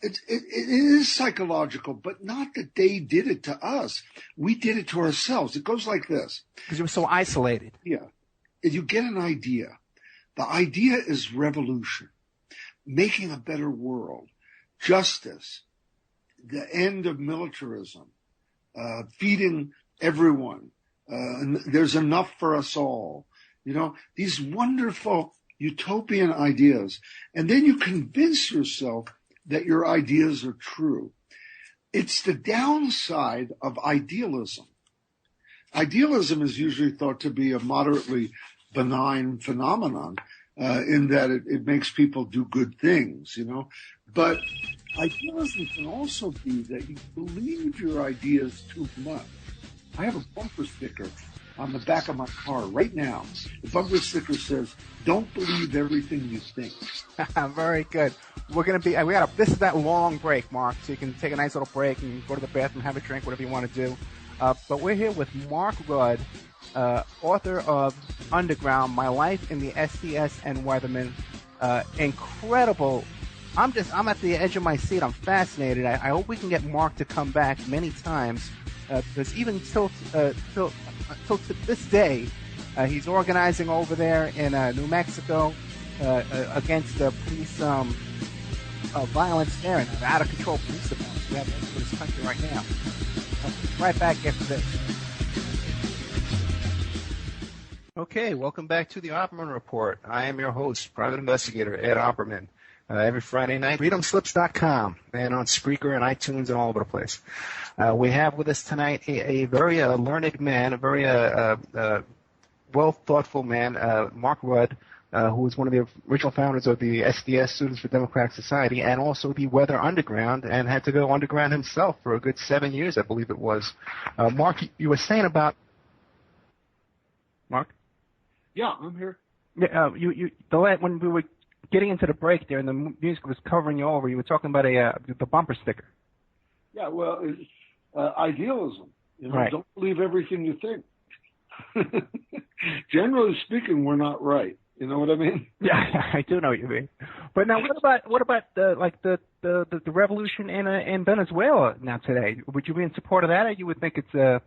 B: is psychological, but not that they did it to us. We did it to ourselves. It goes like this.
A: Because you were so isolated.
B: Yeah. You get an idea. The idea is revolution, making a better world, justice, the end of militarism, feeding everyone. And there's enough for us all. These wonderful utopian ideas. And then you convince yourself that your ideas are true. It's the downside of idealism. Idealism is usually thought to be a moderately benign phenomenon, in that it makes people do good things, But idealism can also be that you believe your ideas too much. I have a bumper sticker on the back of my car right now. The bumper sticker says, "Don't believe everything you think."
A: Very good. We're going to be, this is that long break, Mark, so you can take a nice little break and go to the bathroom, have a drink, whatever you want to do. But we're here with Mark Rudd, author of Underground, My Life in the SDS and Weathermen. Incredible. I'm at the edge of my seat. I'm fascinated. I hope we can get Mark to come back many times, because even till to this day, he's organizing over there in New Mexico against police violence there, and out of control police violence we have in this country right now. Right back after this. Okay, welcome back to the Opperman Report. I am your host, Private Investigator Ed Opperman. Every Friday night, freedomslips.com, and on Spreaker and iTunes and all over the place. We have with us tonight a very learned man, a very well-thoughtful man, Mark Rudd, who was one of the original founders of the SDS, Students for Democratic Society, and also the Weather Underground, and had to go underground himself for a good 7 years, I believe it was. Mark, you were saying about... Mark?
B: Yeah, I'm here.
A: Yeah, when we were getting into the break there and the music was covering you over, you were talking about the bumper sticker.
B: Yeah, well, it's, idealism.
A: Right.
B: Don't believe everything you think. Generally speaking, we're not right. You know what I mean?
A: Yeah, I do know what you mean. But now, what about the revolution in Venezuela now today? Would you be in support of that, or you would think it's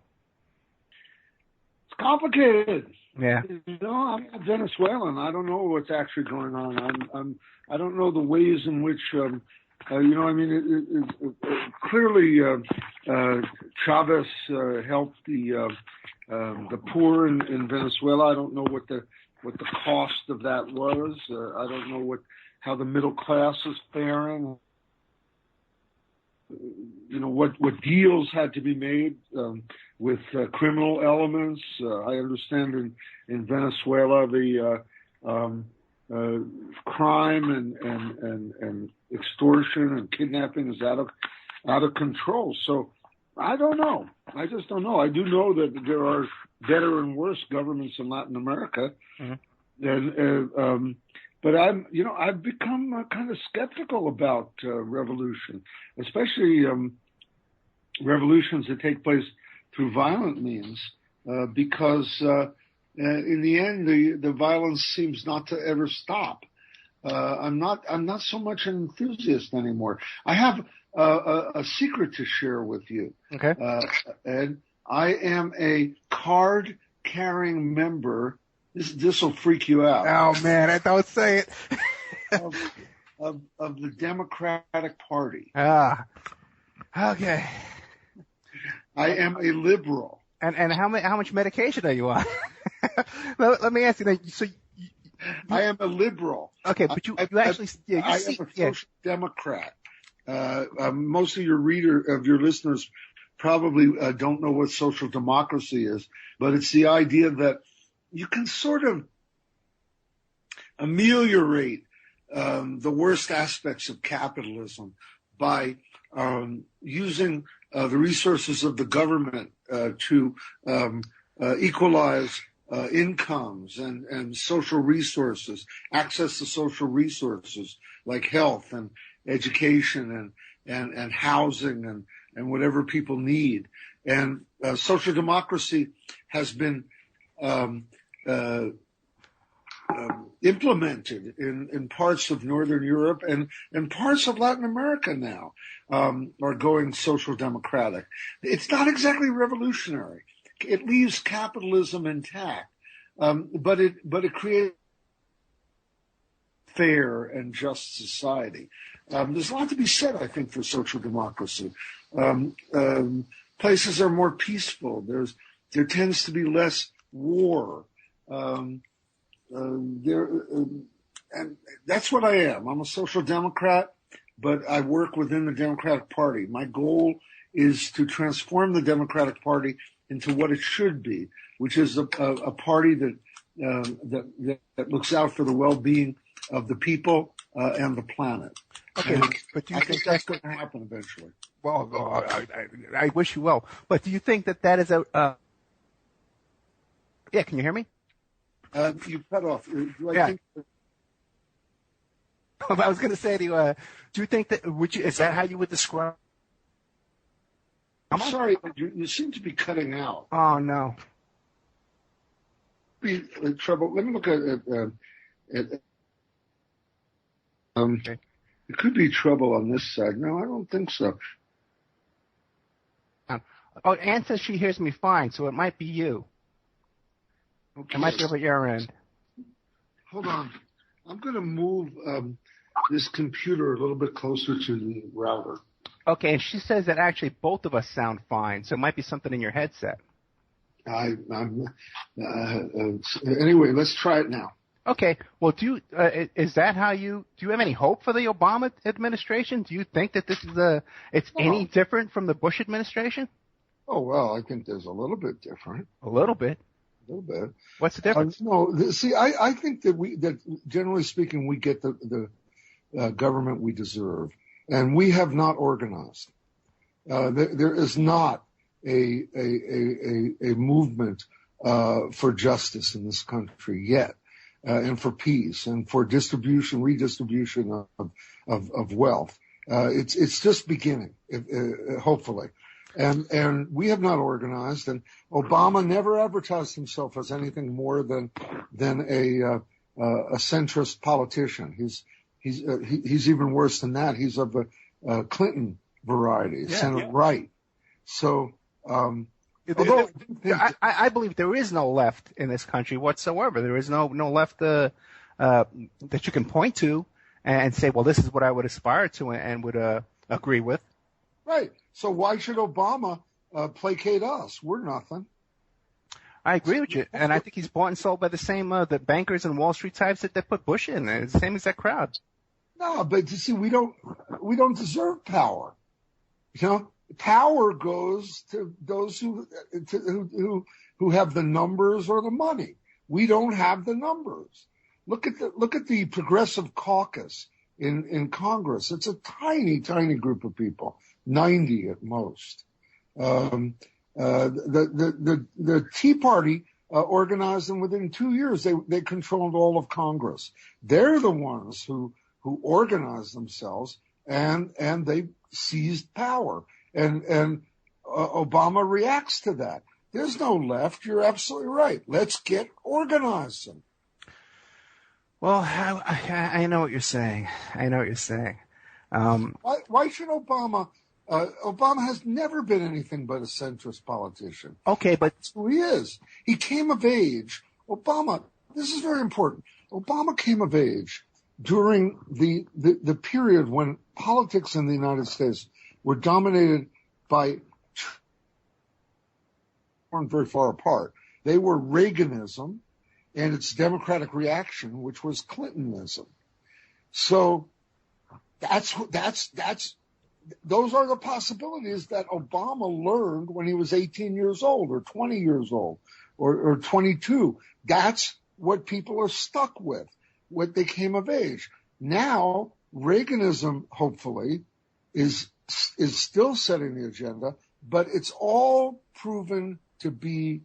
B: complicated?
A: Yeah.
B: I'm not Venezuelan. I don't know what's actually going on. I don't know the ways in which Clearly, Chavez helped the poor in Venezuela. I don't know what the cost of that was. I don't know how the middle class is faring. What deals had to be made with criminal elements. I understand in Venezuela the crime and extortion and kidnapping is out of control. So I don't know. I just don't know. I do know that there are better and worse governments in Latin America, and but I've become kind of skeptical about revolution, especially revolutions that take place through violent means, because in the end, the violence seems not to ever stop. I'm not so much an enthusiast anymore. I have a secret to share with you.
A: Okay.
B: And I am a card-carrying member. This will freak you out.
A: Oh man, I don't say it.
B: of the Democratic Party.
A: Ah. Okay.
B: I am a liberal.
A: And how much medication are you on? Let me ask you. So
B: I am a liberal.
A: Okay, but you actually
B: I am a social democrat. Most of your listeners probably don't know what social democracy is, but it's the idea that you can sort of ameliorate the worst aspects of capitalism by using the resources of the government to equalize incomes and social resources, access to social resources like health and education and housing and whatever people need. And social democracy has been implemented in parts of Northern Europe and parts of Latin America now are going social democratic. It's not exactly revolutionary. It leaves capitalism intact, but it creates a fair and just society. There's a lot to be said, I think, for social democracy. Places are more peaceful. There tends to be less war. And that's what I am. I'm a social democrat, but I work within the Democratic Party. My goal is to transform the Democratic Party into what it should be, which is a party that looks out for the well-being of the people and the planet.
A: Okay, but do you think
B: that's going to happen eventually?
A: Well, I wish you well. But do you think that is a? Yeah, can you hear me?
B: You cut off. Do I think?
A: I was going to say to you, do you think that is that how you would describe?
B: I'm sorry, you seem to be cutting out.
A: Oh no.
B: Be trouble. Let me look at
A: okay.
B: It could be trouble on this side. No, I don't think so.
A: Oh, Anne says she hears me fine, so it might be you.
B: Okay.
A: It might be over your end.
B: Hold on. I'm going to move this computer a little bit closer to the router.
A: Okay, and she says that actually both of us sound fine, so it might be something in your headset.
B: Anyway, let's try it now.
A: Okay. Well, is that how do you have any hope for the Obama administration? Do you think that this is any different from the Bush administration?
B: Oh, well, I think there's a little bit different.
A: A little bit?
B: A little bit.
A: What's the difference?
B: I think that generally speaking, we get the government we deserve, and we have not organized. There is not a movement for justice in this country yet, and for peace and for redistribution of wealth. It's just beginning, hopefully. And we have not organized, and Obama never advertised himself as anything more than a centrist politician. He's even worse than that. He's of the Clinton variety, center right. So,
A: I believe there is no left in this country whatsoever. There is no left that you can point to, and say, well, this is what I would aspire to and would agree with.
B: Right. So why should Obama placate us? We're nothing.
A: I agree with you, and I think he's bought and sold by the same the bankers and Wall Street types that put Bush in. It's the same exact crowd.
B: No, but you see, we don't deserve power. You know, power goes to those who have the numbers or the money. We don't have the numbers. Look at the Progressive Caucus in Congress. It's a tiny group of people, 90 at most. The Tea Party organized them within 2 years. They controlled all of Congress. They're the ones who organized themselves and they seized power. And Obama reacts to that. There's no left. You're absolutely right. Let's get organizing.
A: Well, I know what you're saying. Why
B: should Obama? Obama has never been anything but a centrist politician.
A: Okay, but
B: that's who he is. He came of age. Obama, this is very important. Obama came of age during the period when politics in the United States were dominated by, weren't very far apart. They were Reaganism and its Democratic reaction, which was Clintonism. So those are the possibilities that Obama learned when he was 18 years old or 20 years old or 22. That's what people are stuck with, what they came of age. Now, Reaganism, hopefully, is still setting the agenda, but it's all proven to be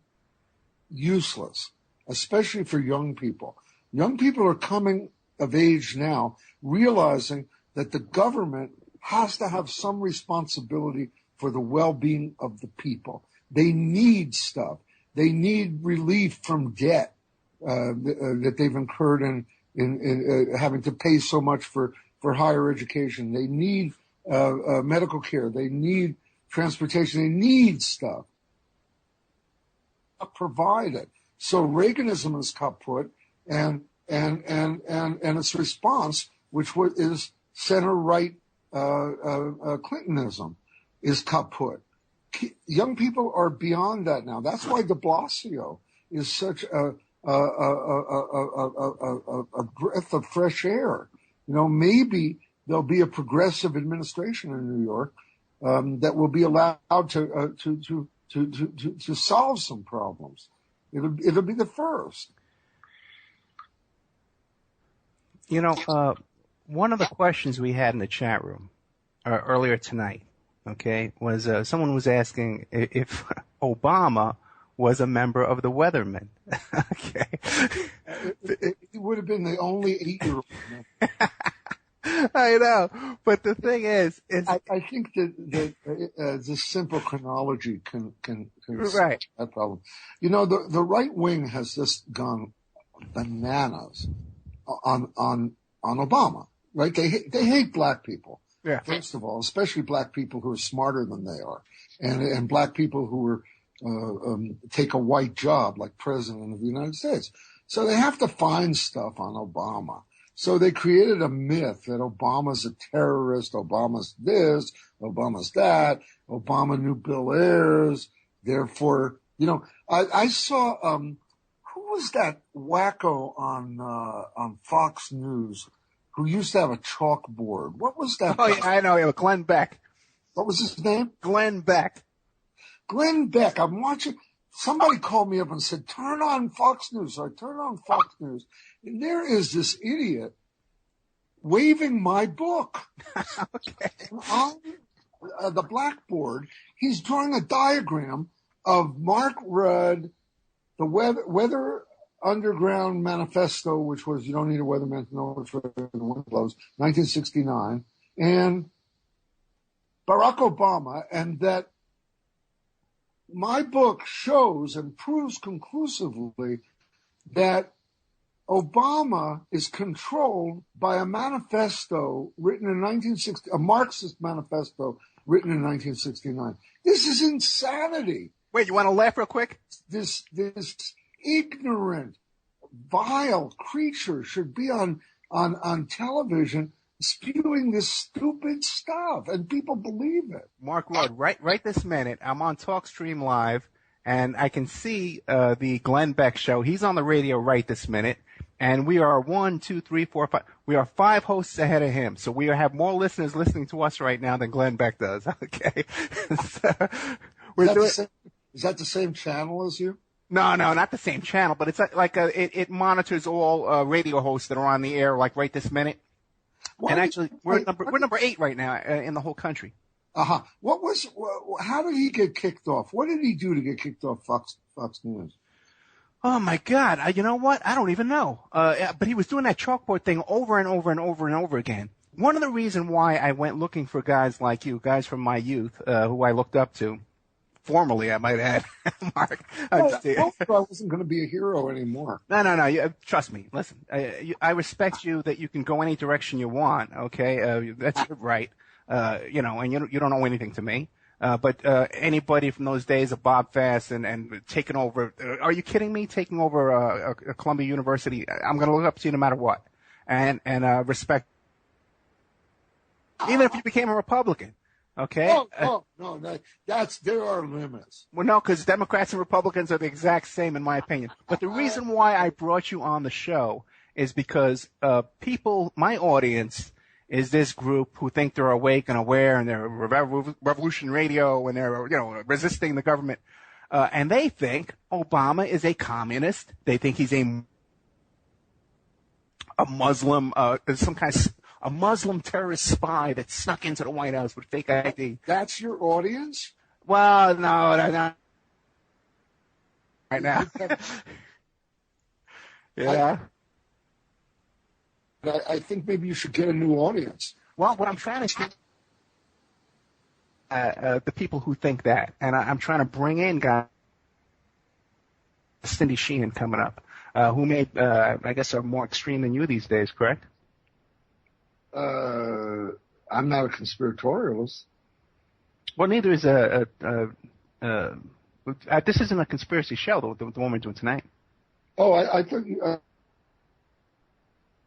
B: useless, especially for young people. Young people are coming of age now, realizing that the government has to have some responsibility for the well-being of the people. They need stuff. They need relief from debt that they've incurred in having to pay so much for higher education. They need medical care. They need transportation. They need stuff. Provided. So Reaganism is kaput, and its response, which is center-right Clintonism, is kaput. Young people are beyond that now. That's why de Blasio is such a breath of fresh air. You know, maybe there'll be a progressive administration in New York that will be allowed to solve some problems. It'll be the first.
A: You know, one of the questions we had in the chat room earlier tonight, okay, was someone was asking if Obama was a member of the Weathermen. Okay.
B: It would have been the only 8-year-old.
A: I know, but the thing is
B: I think that the simple chronology can
A: right.
B: That problem. You know, the right wing has just gone bananas on Obama, right? They hate black people.
A: Yeah.
B: First of all, especially black people who are smarter than they are, and black people who are take a white job like president of the United States. So they have to find stuff on Obama. So they created a myth that Obama's a terrorist, Obama's this, Obama's that, Obama knew Bill Ayers. Therefore, you know, I saw, who was that wacko on Fox News who used to have a chalkboard? What was that?
A: Oh, yeah, I know. Yeah, Glenn Beck.
B: What was his name?
A: Glenn Beck.
B: Glenn Beck. I'm watching. Somebody called me up and said, turn on Fox News. So I turned on Fox News, and there is this idiot waving my book.
A: Okay.
B: On the blackboard, he's drawing a diagram of Mark Rudd, the Weather Underground Manifesto, which was, you don't need a weatherman to know which way the wind blows, 1969, and Barack Obama, and that my book shows and proves conclusively that Obama is controlled by a manifesto written in 1960, a Marxist manifesto written in 1969. This is insanity.
A: Wait, you want to laugh real quick?
B: This ignorant, vile creature should be on on television spewing this stupid stuff, and people believe it.
A: Mark Lord, right this minute, I'm on TalkStream Live, and I can see the Glenn Beck show. He's on the radio right this minute, and we are 1, 2, 3, 4, 5. We are 5 hosts ahead of him, so we have more listeners listening to us right now than Glenn Beck does. Okay,
B: Is that the same channel as you?
A: No, not the same channel, but it's like it monitors all radio hosts that are on the air, like right this minute. And actually, we're number 8 right now in the whole country.
B: Uh-huh. How did he get kicked off? What did he do to get kicked off Fox News?
A: Oh my God! You know what? I don't even know. But he was doing that chalkboard thing over and over and over and over again. One of the reasons why I went looking for guys like you, guys from my youth, who I looked up to, formerly, I might add, Mark.
B: I wasn't going to be a hero anymore.
A: No. Trust me. Listen, I respect you that you can go any direction you want. Okay, that's your right. And you don't owe anything to me. But anybody from those days of Bob Fass and taking over, are you kidding me? Taking over a Columbia University, I'm going to look up to you no matter what, and respect, even if you became a Republican. Okay.
B: No, there are limits.
A: Well, no, because Democrats and Republicans are the exact same, in my opinion. But the reason why I brought you on the show is because my audience is this group who think they're awake and aware, and they're Revolution Radio, and they're resisting the government, and they think Obama is a communist. They think he's a Muslim, some kind of a Muslim terrorist spy that snuck into the White House with fake ID.
B: That's your audience?
A: Well, no, not right now. Yeah.
B: I think maybe you should get a new audience.
A: Well, what I'm trying to do, the people who think that, and I'm trying to bring in guys, Cindy Sheehan coming up, who may, I guess, are more extreme than you these days, correct?
B: I'm not a conspiratorialist.
A: Well, neither is this isn't a conspiracy show, the one we're doing tonight.
B: Oh, I thought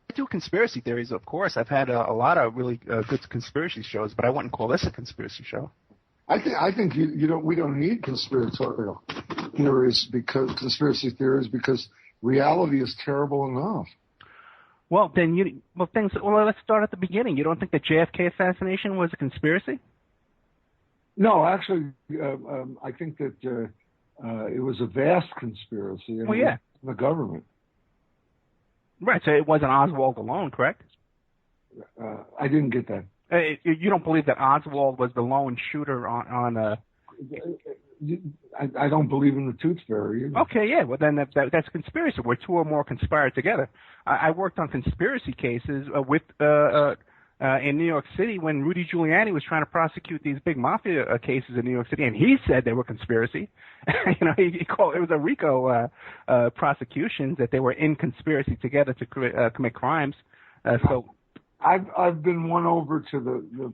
A: I do conspiracy theories, of course. I've had a lot of really good conspiracy shows, but I wouldn't call this a conspiracy show.
B: I think we don't need conspiratorial theories conspiracy theories because reality is terrible enough.
A: Well, then let's start at the beginning. You don't think the JFK assassination was a conspiracy?
B: No, actually, I think that it was a vast conspiracy. And the government.
A: Right, so it wasn't Oswald alone, correct?
B: I didn't get that.
A: You don't believe that Oswald was the lone shooter on
B: I don't believe in the tooth fairy either.
A: Okay, yeah. Well, then that's conspiracy, where 2 or more conspire together. I worked on conspiracy cases in New York City when Rudy Giuliani was trying to prosecute these big mafia cases in New York City, and he said they were conspiracy. He called it was a RICO prosecutions, that they were in conspiracy together to commit crimes. So
B: I've been won over to the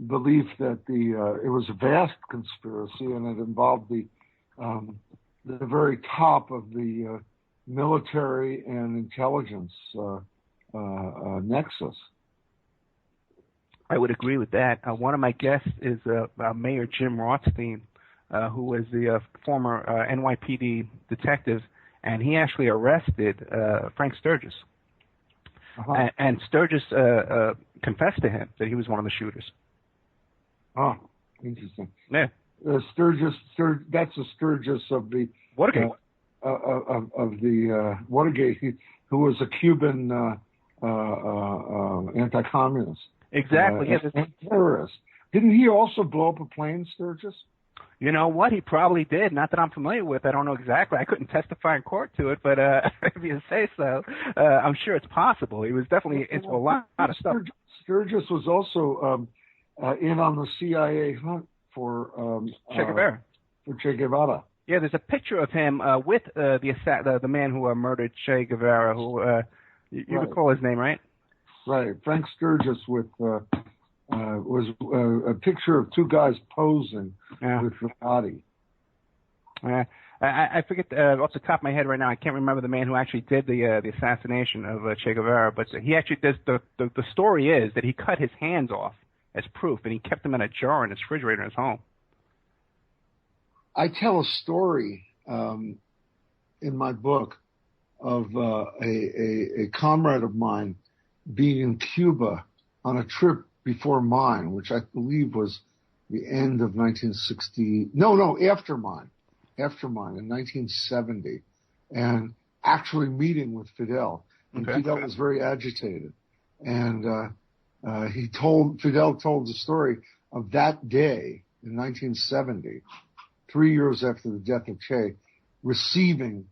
B: belief that it was a vast conspiracy, and it involved the very top of the military and intelligence nexus.
A: I would agree with that. One of my guests is Mayor Jim Rothstein, who is the former NYPD detective, and he actually arrested Frank Sturgis. Uh-huh. And Sturgis confessed to him that he was one of the shooters.
B: Oh, interesting.
A: Yeah.
B: Sturgis, that's a Sturgis of the
A: Watergate.
B: Of the Watergate, who was a Cuban anti-communist.
A: Exactly. Yes.
B: Terrorist. Didn't he also blow up a plane, Sturgis?
A: You know what? He probably did. Not that I'm familiar with. I don't know exactly. I couldn't testify in court to it, but if you say so, I'm sure it's possible. He was definitely into a lot of stuff.
B: Sturgis was also in on the CIA hunt for
A: Che Guevara.
B: For Che Guevara.
A: Yeah, there's a picture of him with the man who murdered Che Guevara. Who you
B: right.
A: recall his name, right?
B: Right. Frank Sturgis was a picture of 2 guys posing with the body.
A: I forget off the top of my head right now. I can't remember the man who actually did the assassination of Che Guevara, but he actually does. The story is that he cut his hands off as proof, and he kept them in a jar in his refrigerator in his home.
B: I tell a story in my book of a comrade of mine being in Cuba on a trip before mine, which I believe was the end of 1960. No, after mine in 1970, and actually meeting with Fidel. And
A: Okay.
B: Fidel was very agitated. And Fidel told the story of that day in 1970, 3 years after the death of Che, receiving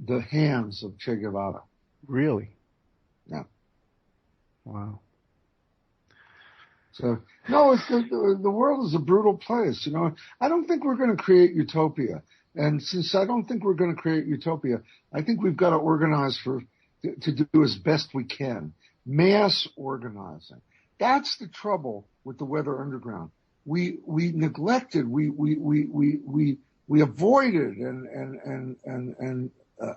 B: the hands of Che Guevara.
A: Really?
B: Yeah.
A: Wow.
B: So, no, the world is a brutal place. You know, I don't think we're going to create utopia. And since I don't think we're going to create utopia, I think we've got to organize to do as best we can. Mass organizing. That's the trouble with the Weather Underground. We neglected, we avoided and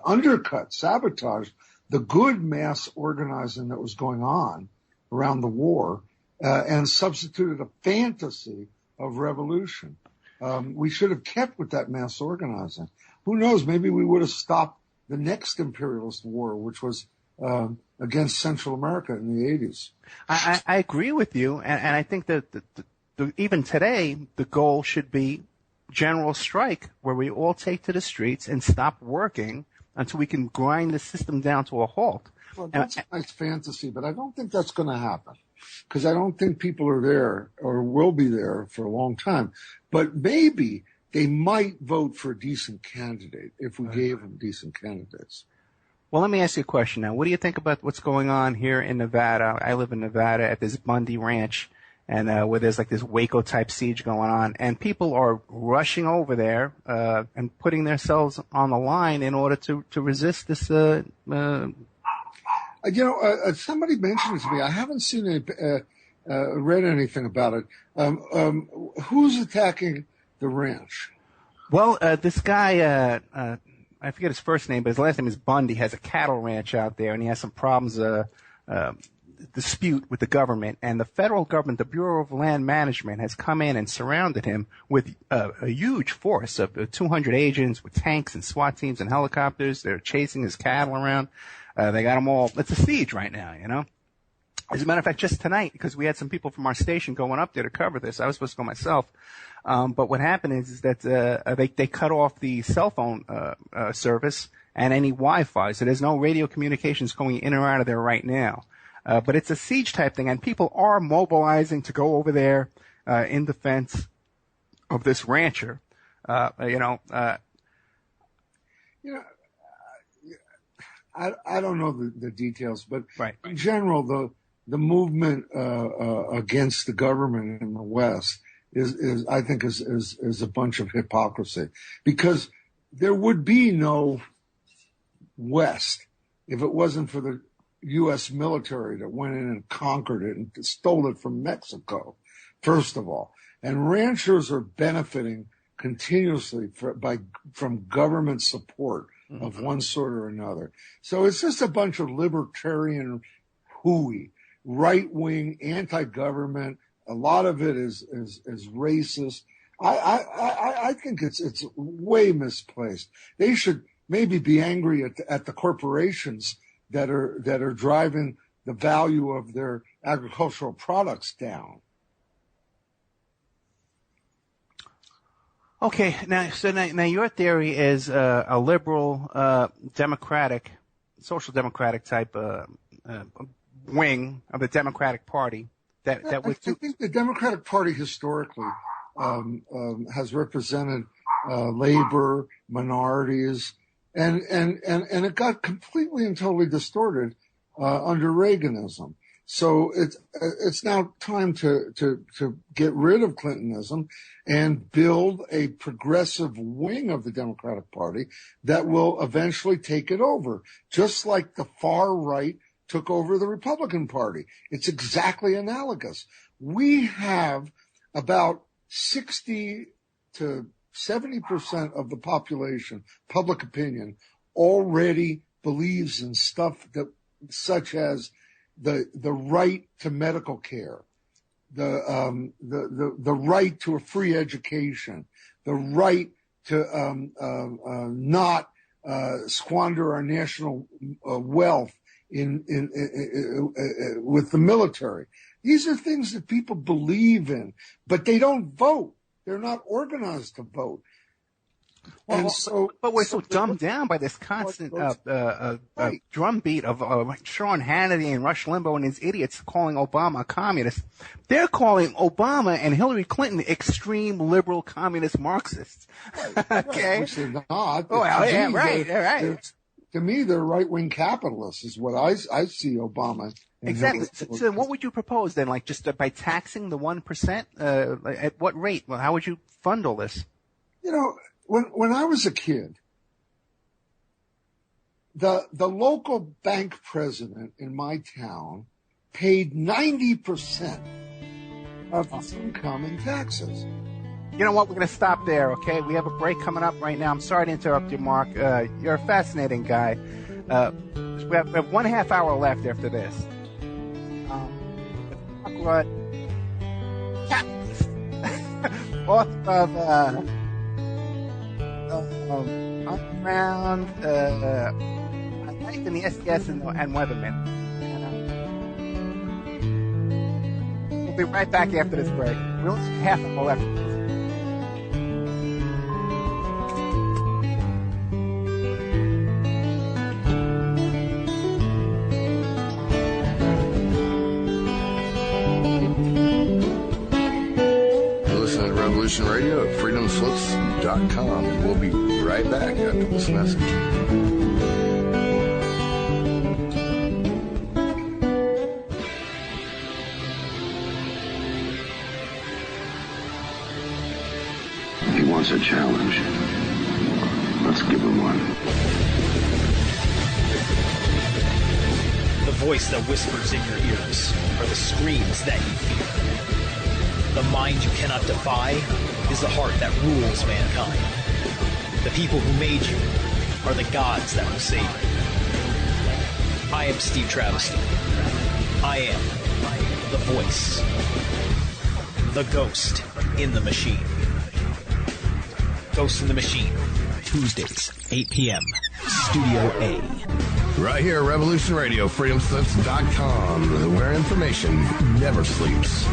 B: undercut, sabotaged the good mass organizing that was going on around the war, and substituted a fantasy of revolution. We should have kept with that mass organizing. Who knows? Maybe we would have stopped the next imperialist war, which was against Central America in the 80s.
A: I agree with you, and I think that even today the goal should be general strike, where we all take to the streets and stop working until we can grind the system down to a halt.
B: Well, that's a nice fantasy, but I don't think that's going to happen, because I don't think people are there or will be there for a long time. But maybe they might vote for a decent candidate if we gave them decent candidates.
A: Well, let me ask you a question now. What do you think about what's going on here in Nevada? I live in Nevada at this Bundy Ranch, and where there's like this Waco type siege going on, and people are rushing over there and putting themselves on the line in order to resist this.
B: Somebody mentioned it to me. I haven't seen read anything about it. Who's attacking the ranch?
A: Well, this guy, I forget his first name, but his last name is Bundy, has a cattle ranch out there, and he has some problems, dispute with the government. And the federal government, the Bureau of Land Management, has come in and surrounded him with a huge force of 200 agents with tanks and SWAT teams and helicopters. They're chasing his cattle around. They got them all. It's a siege right now, you know. As a matter of fact, just tonight, because we had some people from our station going up there to cover this, I was supposed to go myself. But what happened is that they cut off the cell phone service and any Wi-Fi, so there's no radio communications going in or out of there right now. But it's a siege type thing, and people are mobilizing to go over there in defense of this rancher.
B: I don't know the details, but
A: right.
B: In general, the movement against the government in the West is I think is a bunch of hypocrisy, because there would be no West if it wasn't for the U.S. military that went in and conquered it and stole it from Mexico, first of all. And ranchers are benefiting continuously from government support of one sort or another. So it's just a bunch of libertarian hooey, right-wing, anti-government. A lot of it is racist. I think it's way misplaced. They should maybe be angry at the corporations that are driving the value of their agricultural products down.
A: Okay, now your theory is a liberal, democratic, social democratic type wing of the Democratic Party that would.
B: I think the Democratic Party historically has represented labor, minorities, and it got completely and totally distorted under Reaganism. So it's now time to get rid of Clintonism and build a progressive wing of the Democratic Party that will eventually take it over, just like the far right took over the Republican Party. It's exactly analogous. We have about 60 to 70% of the population, public opinion, already believes in stuff that, such as the right to medical care, the right to a free education, the right to not squander our national wealth with the military. These are things that people believe in, but they don't vote. They're not organized to vote.
A: But we're so dumbed down by this constant drumbeat of Sean Hannity and Rush Limbaugh and his idiots calling Obama a communist. They're calling Obama and Hillary Clinton extreme liberal communist Marxists. Okay,
B: which they're not.
A: Right.
B: To me, they're right-wing capitalists, is what I see Obama.
A: Exactly. So what would you propose then? Like just by taxing the 1%? At what rate? Well, how would you fund all this?
B: You know, when I was a kid, the local bank president in my town paid 90% of his income in taxes.
A: You know what? We're going to stop there, okay? We have a break coming up right now. I'm sorry to interrupt you, Mark. You're a fascinating guy. We have 1/2 hour left after this. Mark capitalist, author of Undergriund, Life in the SDS and Weathermen. We'll be right back after this break. We only have 1/2 hour left.
C: Radio at freedomslips.com, and we'll be right back after this message.
D: He wants a challenge. Let's give him one.
E: The voice that whispers in your ears are the screams that you fear. The mind you cannot defy is the heart that rules mankind. The people who made you are the gods that will save you. I am Steve Travesty. I am the voice. The ghost in the machine. Ghost in the Machine, Tuesdays, 8 p.m., Studio A.
C: Right here, Revolution Radio, freedomslips.com, where information never sleeps.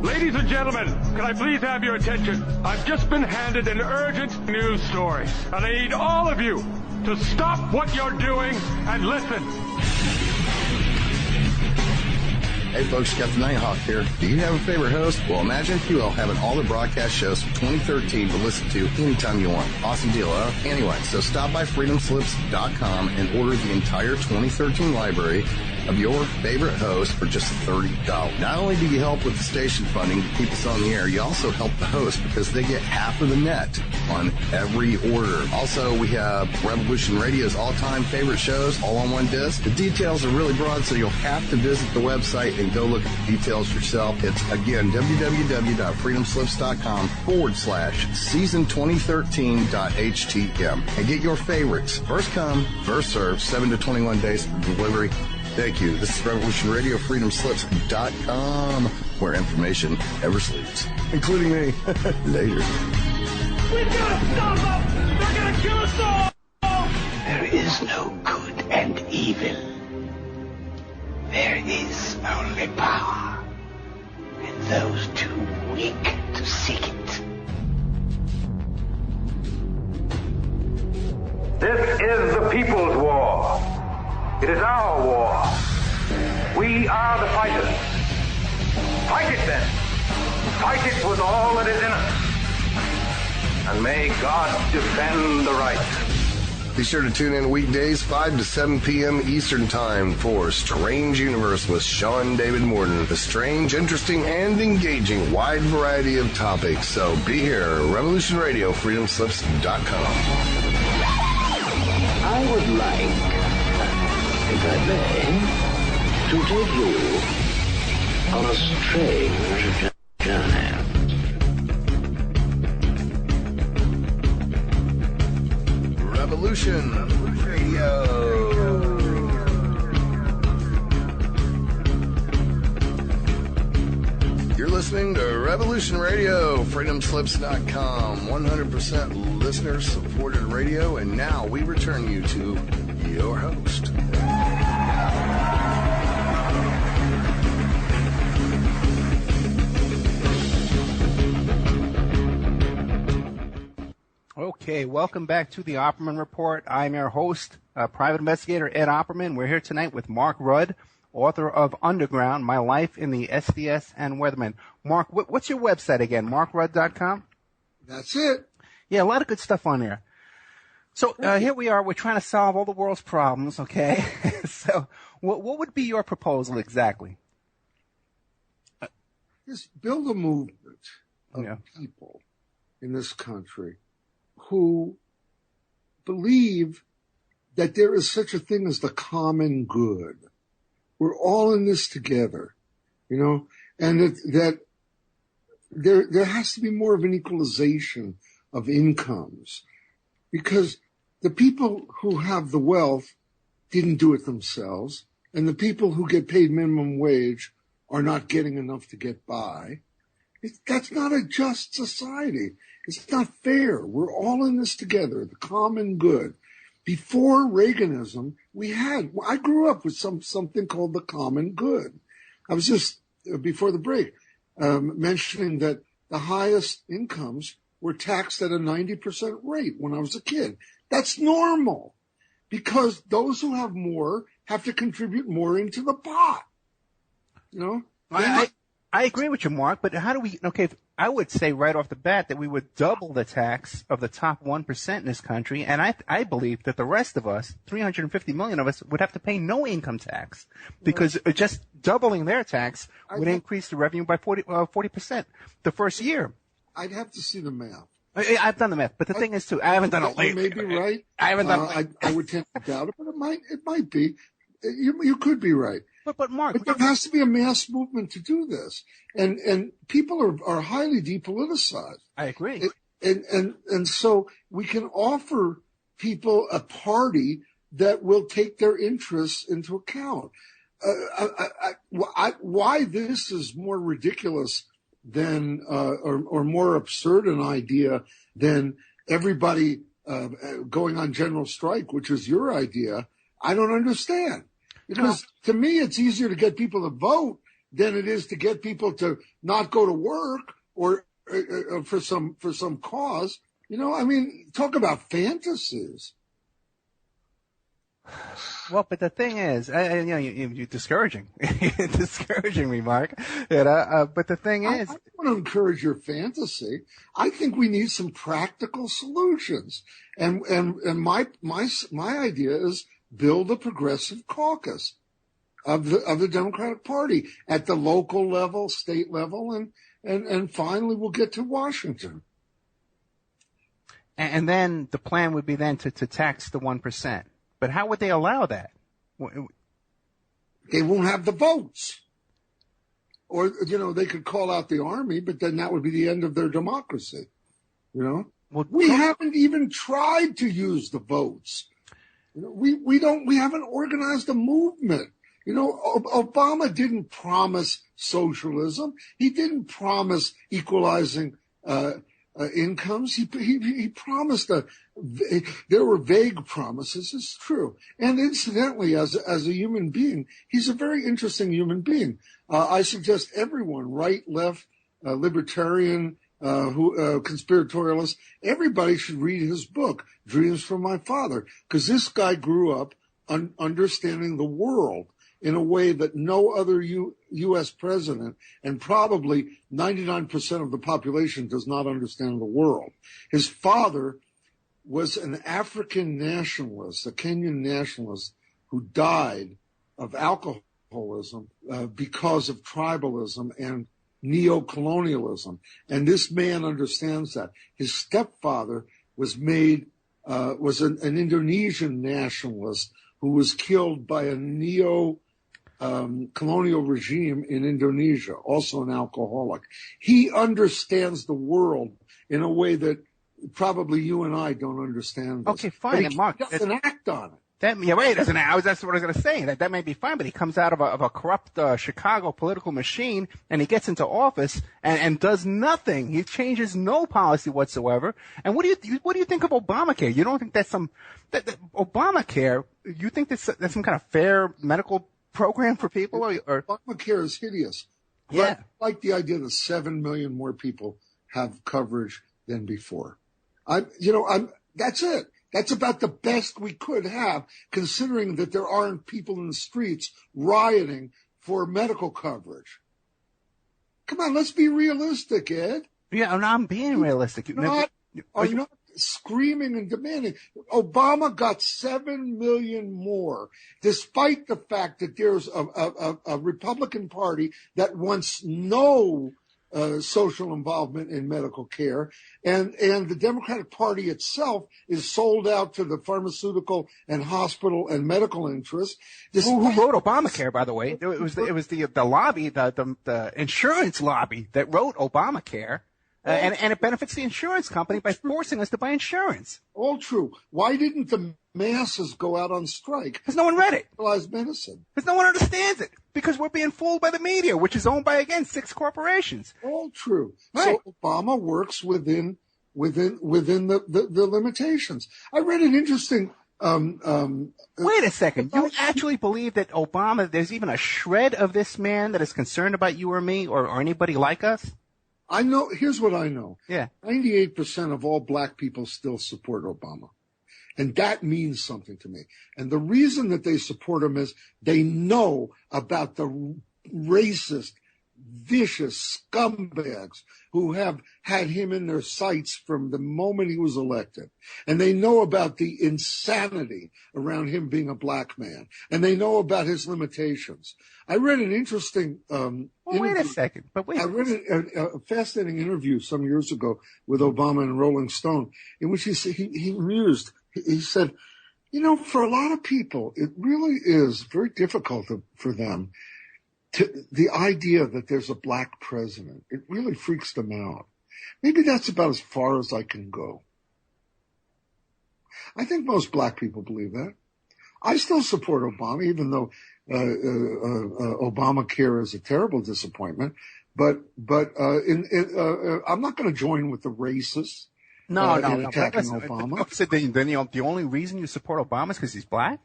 F: Ladies and gentlemen, can I please have your attention? I've just been handed an urgent news story, and I need all of you to stop what you're doing and listen.
C: Hey folks, Captain Nighthawk here. Do you have a favorite host? Well, imagine if you will having all the broadcast shows from 2013 to listen to anytime you want. Awesome deal, huh? Anyway, so stop by freedomslips.com and order the entire 2013 library of your favorite host for just $30. Not only do you help with the station funding to keep us on the air, you also help the host because they get half of the net on every order. Also, we have Revolution Radio's all-time favorite shows all on one disc. The details are really broad, so you'll have to visit the website and go look at the details yourself. It's, again, www.freedomslips.com/season2013.htm. And get your favorites. First come, first serve, 7 to 21 days for delivery. Thank you. This is Revolution Radio, freedomslips.com, where information never sleeps, including me. Later.
F: We've got to stop them! They're going to kill us all!
G: There is no good and evil. There is only power, and those too weak to seek it.
F: This is the people's war. It is our war. We are the fighters. Fight it then. Fight it with all that is in us. And may God defend the right.
C: Be sure to tune in weekdays, 5 to 7 p.m. Eastern Time for Strange Universe with Sean David Morton. A strange, interesting, and engaging wide variety of topics. So be here. Revolution Radio, freedomslips.com.
G: I would like to
D: if I may, to take you on a strange journey.
C: Revolution Radio. You're listening to Revolution Radio, freedomslips.com, 100% listener-supported radio, and now we return you to your host.
A: Okay, welcome back to the Opperman Report. I'm your host, Private Investigator Ed Opperman. We're here tonight with Mark Rudd, author of Undergriund, My Life in the SDS and Weathermen. Mark, what's your website again? MarkRudd.com?
B: That's it.
A: Yeah, a lot of good stuff on there. So here we are. We're trying to solve all the world's problems, okay? So what would be your proposal exactly?
B: Just build a movement of people in this country who believe that there is such a thing as the common good. We're all in this together, you know, and that there has to be more of an equalization of incomes, because the people who have the wealth didn't do it themselves, and the people who get paid minimum wage are not getting enough to get by. That's not a just society. It's not fair. We're all in this together, the common good. Before Reaganism, I grew up with something called the common good. I was just, before the break, mentioning that the highest incomes were taxed at a 90% rate when I was a kid. That's normal, because those who have more have to contribute more into the pot. You know?
A: I agree with you, Mark, but how do we, I would say right off the bat that we would double the tax of the top 1% in this country, and I believe that the rest of us, 350 million of us, would have to pay no income tax, because just doubling their tax would increase the revenue by 40% the first year.
B: I'd have to see the math.
A: I've done the math, but the thing is, too, I haven't done it lately.
B: You may be right.
A: I haven't done it.
B: I would tend to doubt it, but it might be. You could be right.
A: But Mark,
B: there has to be a mass movement to do this, and people are highly depoliticized.
A: I agree.
B: And so we can offer people a party that will take their interests into account. Why this is more ridiculous than or more absurd an idea than everybody going on general strike, which is your idea, I don't understand. Because to me, it's easier to get people to vote than it is to get people to not go to work or for some cause. You know, I mean, talk about fantasies.
A: Well, but the thing is, you're discouraging. You're discouraging me, Mark. But the thing is,
B: I want to encourage your fantasy. I think we need some practical solutions, and my idea is build a progressive caucus of the Democratic Party at the local level, state level, and finally we'll get to Washington.
A: And then the plan would be then to tax the 1%. But how would they allow that?
B: They won't have the votes. Or, they could call out the army, but then that would be the end of their democracy. Well, we haven't even tried to use the votes. We haven't organized a movement. Obama didn't promise socialism. He didn't promise equalizing incomes. He promised there were vague promises. It's true. And incidentally, as a human being, he's a very interesting human being. I suggest everyone, right, left, libertarian, conspiratorialist, everybody should read his book, Dreams from My Father, because this guy grew up understanding the world in a way that no other U.S. president, and probably 99% of the population, does not understand the world. His father was an African nationalist, a Kenyan nationalist, who died of alcoholism because of tribalism and neo-colonialism. And this man understands that. His stepfather was an Indonesian nationalist who was killed by a colonial regime in Indonesia, also an alcoholic. He understands the world in a way that probably you and I don't understand.
A: Okay, fine.
B: And
A: Mark,
B: he doesn't act on it.
A: That's what I was going to say. That may be fine, but he comes out of a corrupt Chicago political machine, and he gets into office and does nothing. He changes no policy whatsoever. And what do you think of Obamacare? You don't think that's that Obamacare? You think that's some kind of fair medical program for people? Or
B: Obamacare is hideous.
A: Yeah,
B: I like the idea that 7 million more people have coverage than before. That's it. That's about the best we could have, considering that there aren't people in the streets rioting for medical coverage. Come on, let's be realistic, Ed.
A: Yeah, and I'm being realistic.
B: Are you not screaming and demanding? Obama got 7 million more, despite the fact that there's a Republican Party that wants no social involvement in medical care, and the Democratic Party itself is sold out to the pharmaceutical and hospital and medical interests.
A: Who wrote Obamacare, by the way? It was the lobby, the insurance lobby that wrote Obamacare, and it benefits the insurance company by forcing us to buy insurance.
B: All true. Why didn't the masses go out on strike?
A: Because no one read it.
B: Medicine.
A: Because no one understands it. Because we're being fooled by the media, which is owned by, again, 6 corporations.
B: All true.
A: Right.
B: So Obama works within the limitations. I read an interesting.
A: Wait a second. You actually believe that Obama? There's even a shred of this man that is concerned about you or me or anybody like us?
B: I know. Here's what I know.
A: Yeah.
B: 98% of all black people still support Obama. And that means something to me. And the reason that they support him is they know about the racist, vicious scumbags who have had him in their sights from the moment he was elected. And they know about the insanity around him being a black man. And they know about his limitations. I read an interesting
A: wait a second. But wait.
B: I read a fascinating interview some years ago with Obama and Rolling Stone, in which he mused. He said, for a lot of people, it really is very difficult for them the idea that there's a black president. It really freaks them out. Maybe that's about as far as I can go. I think most black people believe that. I still support Obama, even though Obamacare is a terrible disappointment. But I'm not going to join with the racists.
A: No.
B: Attacking Obama.
A: So then the only reason you support Obama is because he's black?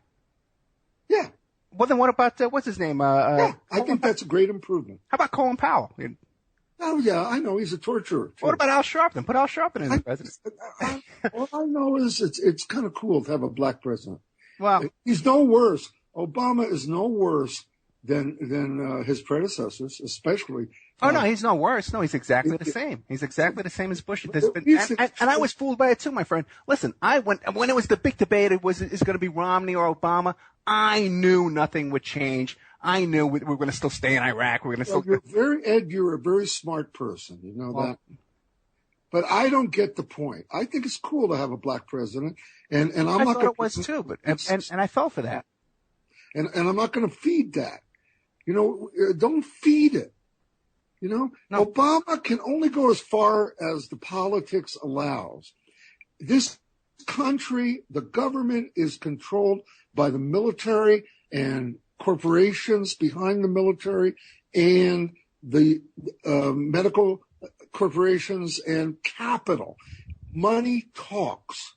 B: Yeah.
A: Well, then what about, what's his name?
B: I think that's a great improvement.
A: How about Colin Powell?
B: Oh, yeah, I know. He's a torturer.
A: What about Al Sharpton? Put Al Sharpton in as president.
B: All I know is it's kind of cool to have a black president.
A: Well,
B: he's no worse. Obama is no worse than his predecessors, especially.
A: Oh, no, he's no worse. No, he's exactly the same. He's exactly the same as Bush. And I was fooled by it too, my friend. Listen, when it was the big debate, is going to be Romney or Obama, I knew nothing would change. I knew we were going to still stay in Iraq. We're going to still.
B: You're a very smart person. You know that. But I don't get the point. I think it's cool to have a black president, and I'm not.
A: I thought it was too, but and I fell for that.
B: And I'm not going to feed that. Don't feed it. No. Obama can only go as far as the politics allows. This country, the government is controlled by the military and corporations behind the military and the medical corporations and capital. Money talks.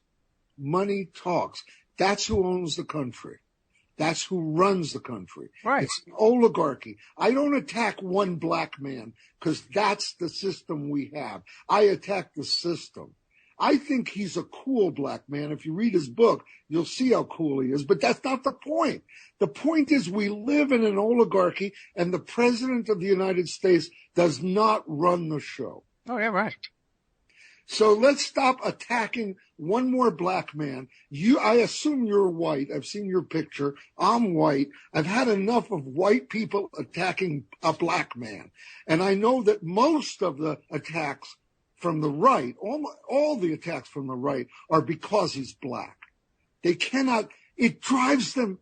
B: Money talks. That's who owns the country. That's who runs the country.
A: Right.
B: It's an oligarchy. I don't attack one black man because that's the system we have. I attack the system. I think he's a cool black man. If you read his book, you'll see how cool he is. But that's not the point. The point is we live in an oligarchy, and the president of the United States does not run the show.
A: Oh, yeah, right.
B: So let's stop attacking one more black man. I assume you're white. I've seen your picture. I'm white. I've had enough of white people attacking a black man. And I know that most of the attacks from the right, all the attacks from the right are because he's black. They cannot, it drives them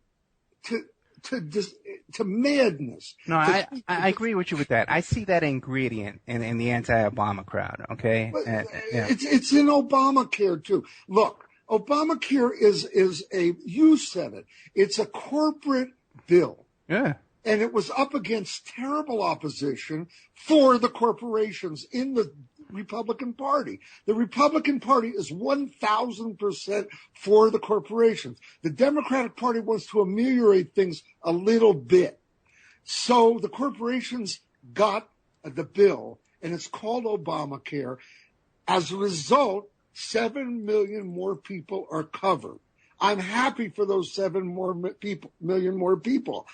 H: to madness.
A: No, I agree with you with that. I see that ingredient in the anti-Obama crowd. Okay,
H: it's in Obamacare too. Look, Obamacare is you said it. It's a corporate bill.
A: Yeah.
H: And it was up against terrible opposition for the corporations in the Republican Party. The Republican Party is 1,000% for the corporations. The Democratic Party wants to ameliorate things a little bit. So the corporations got the bill, and it's called Obamacare. As a result, 7 million more people are covered. I'm happy for those 7 million more people.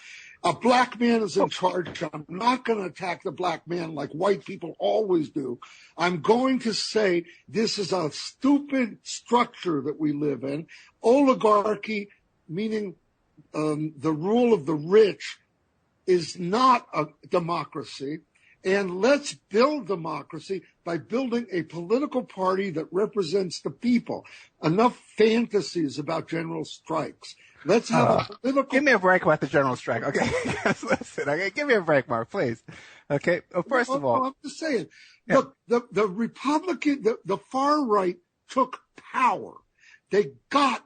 H: A black man is in charge. I'm not going to attack the black man like white people always do. I'm going to say this is a stupid structure that we live in. Oligarchy, meaning the rule of the rich, is not a democracy. And let's build democracy by building a political party that represents the people. Enough fantasies about general strikes. Let's have a political...
A: Give me a break about the general strike, okay? Listen, okay? Give me a break, Mark, please. Okay? Well, first of all...
H: I'm just saying. Yeah. Look, the Republican, the far right took power. They got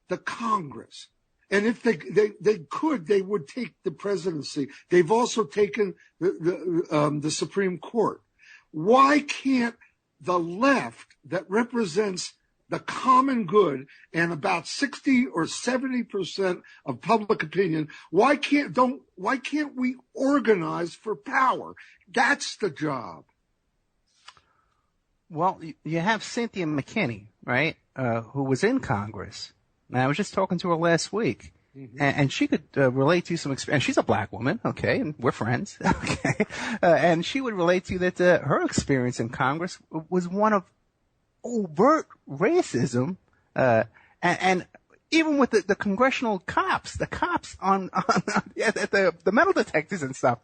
H: the Congress. And if they could, they would take the presidency. They've also taken the Supreme Court. Why can't the left that represents the common good and about 60 or 70% of public opinion, why can't we organize for power? That's the job.
A: Well, you have Cynthia McKinney, right, who was in Congress. And I was just talking to her last week, and she could relate to you some experience. And she's a black woman, okay, and we're friends, okay. And she would relate to you that her experience in Congress was one of overt racism, and even with the congressional cops, the cops the metal detectors and stuff,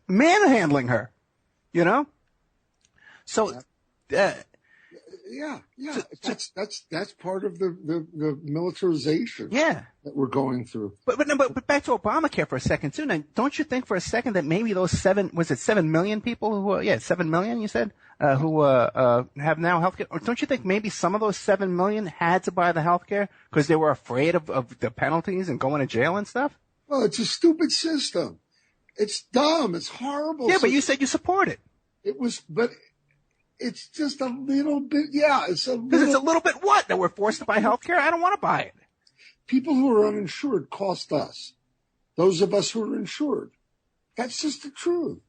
A: manhandling her, you know. So,
H: yeah. That's part of the militarization.
A: Yeah.
H: That we're going through.
A: But back to Obamacare for a second too. Now, don't you think for a second that maybe those 7 million people who 7 million you said who have now healthcare? Or don't you think maybe some of those 7 million had to buy the healthcare because they were afraid of the penalties and going to jail and stuff?
H: Well, it's a stupid system. It's dumb. It's horrible.
A: Yeah, but you said you support it.
H: But it's just a little bit. Yeah, it's a little.
A: Because it's a little bit what? That we're forced to buy healthcare? I don't want to buy it.
H: People who are uninsured cost us. Those of us who are insured. That's just the truth.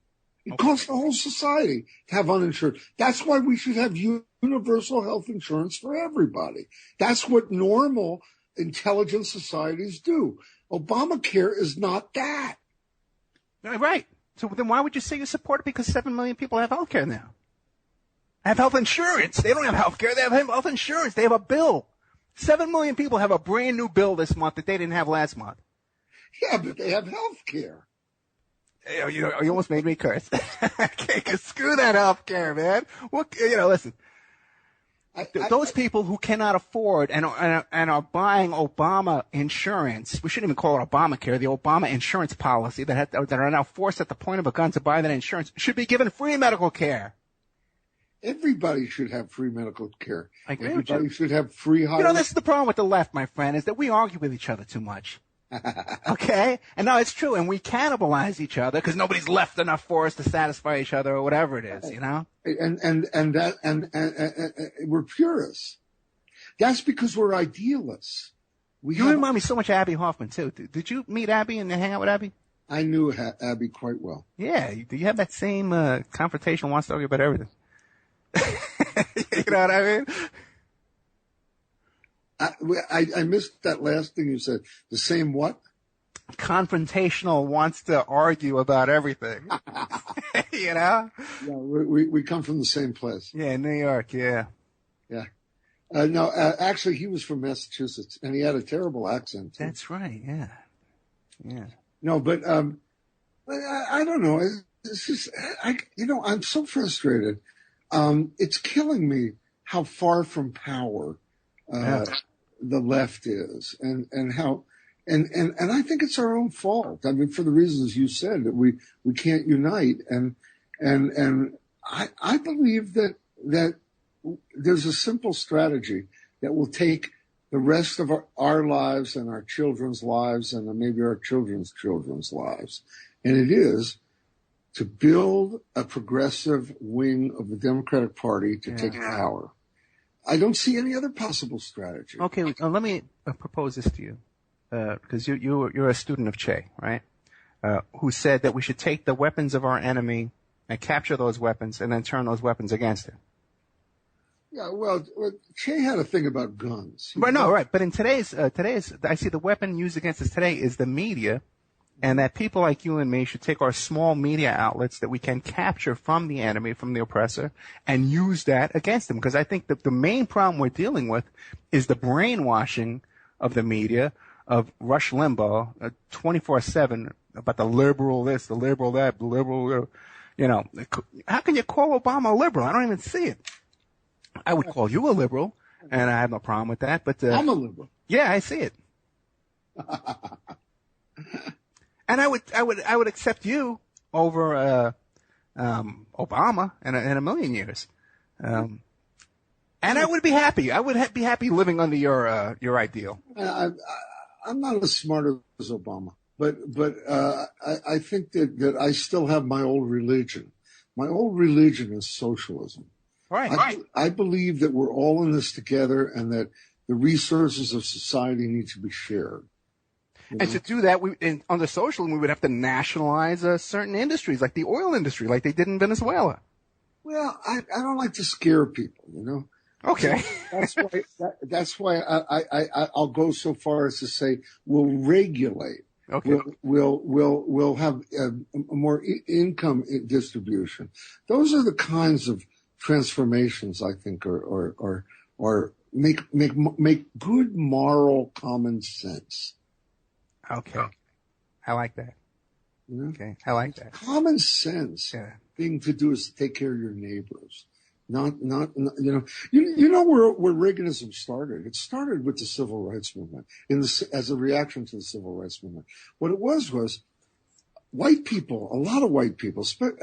H: It costs the whole society to have uninsured. That's why we should have universal health insurance for everybody. That's what normal, intelligent societies do. Obamacare is not that.
A: Right. So then why would you say you support it? Because 7 million people have healthcare now. Have health insurance. They don't have healthcare. They have health insurance. They have a bill. 7 million people have a brand new bill this month that they didn't have last month.
H: Yeah, but they have health care.
A: You almost made me curse. Okay, screw that health care, man. Listen. Those people who cannot afford and are buying Obama insurance, we shouldn't even call it Obamacare, the Obama insurance policy that are now forced at the point of a gun to buy that insurance, should be given free medical care.
H: Everybody should have free medical care.
A: I agree
H: Everybody
A: with you.
H: should have free higher.
A: This is the problem with the left, my friend, is that we argue with each other too much. Okay? And no, it's true. And we cannibalize each other because nobody's left enough for us to satisfy each other or whatever it is, you know?
H: And we're purists. That's because we're idealists.
A: You remind me so much of Abby Hoffman, too. Did you meet Abby and hang out with Abby?
H: I knew Abby quite well.
A: Yeah. Do you have that same confrontation, wants to argue about everything? You know what I mean?
H: I missed that last thing you said. The same what?
A: Confrontational, wants to argue about everything. You know?
H: Yeah, we come from the same place.
A: Yeah, New York, yeah.
H: Yeah. No, actually, he was from Massachusetts, and he had a terrible accent, too.
A: That's right, yeah. Yeah.
H: No, but I don't know. It's just, I'm so frustrated. It's killing me how far from power the left is, and how
B: And I think it's our own fault. I mean, for the reasons you said, that we can't unite. And I believe that there's a simple strategy that will take the rest of our lives and our children's lives and maybe our children's lives. And it is to build a progressive wing of the Democratic Party to take power. I don't see any other possible strategy.
A: Okay, let me propose this to you, because you're a student of Che, right? Who said that we should take the weapons of our enemy and capture those weapons and then turn those weapons against him.
B: Yeah, well, Che had a thing about guns.
A: But no, right. But in today's, I see the weapon used against us today is the media, and that people like you and me should take our small media outlets that we can capture from the enemy, from the oppressor, and use that against them. Because I think that the main problem we're dealing with is the brainwashing of the media, of Rush Limbaugh, 24/7 about the liberal this, the liberal that, the liberal, how can you call Obama a liberal? I don't even see it. I would call you a liberal, and I have no problem with that. But
B: I'm a liberal.
A: Yeah, I see it. And I would accept you over Obama in a million years, and I would be happy. I would be happy living under your ideal.
B: I'm not as smart as Obama, but I think that I still have my old religion. My old religion is socialism.
A: Right.
B: I believe that we're all in this together, and that the resources of society need to be shared.
A: And to do that, under socialism, we would have to nationalize certain industries, like the oil industry, like they did in Venezuela.
B: Well, I don't like to scare people,
A: Okay.
B: That's why I'll go so far as to say we'll regulate.
A: Okay.
B: We'll have a more income distribution. Those are the kinds of transformations I think are make good moral common sense.
A: Okay. I like that. Okay. I like that.
B: Common sense thing to do is to take care of your neighbors. Not where Reaganism started. It started with the Civil Rights Movement as a reaction to the Civil Rights Movement. What it was white people, a lot of white people said,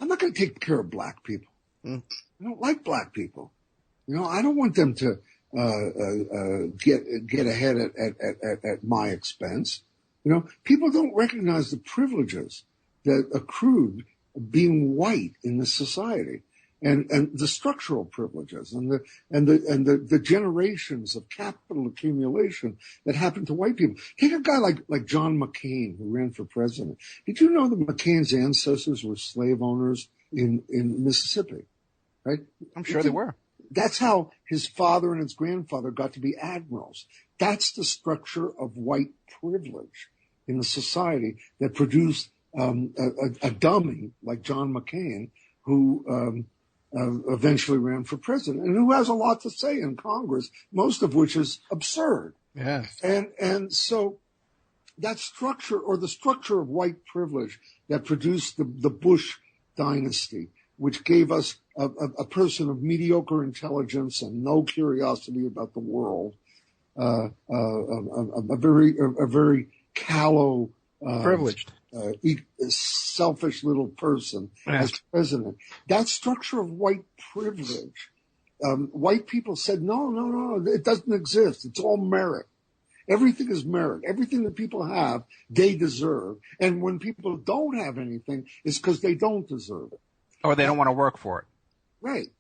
B: I'm not going to take care of black people. I don't like black people. I don't want them to get ahead at my expense. People don't recognize the privileges that accrued being white in this society, and the structural privileges and the generations of capital accumulation that happened to white people. Take a guy like John McCain, who ran for president. Did you know that McCain's ancestors were slave owners in Mississippi? Right?
A: I'm sure they were.
B: That's how his father and his grandfather got to be admirals. That's the structure of white privilege in the society that produced a dummy like John McCain, who eventually ran for president, and who has a lot to say in Congress, most of which is absurd.
A: Yeah.
B: And so that structure, or the structure of white privilege that produced the Bush dynasty, which gave us a person of mediocre intelligence and no curiosity about the world, a very callow,
A: privileged,
B: selfish little person as president. That structure of white privilege, white people said, no, it doesn't exist. It's all merit. Everything is merit. Everything that people have, they deserve. And when people don't have anything, it's because they don't deserve it.
A: Or they don't want to work for it.
B: Right.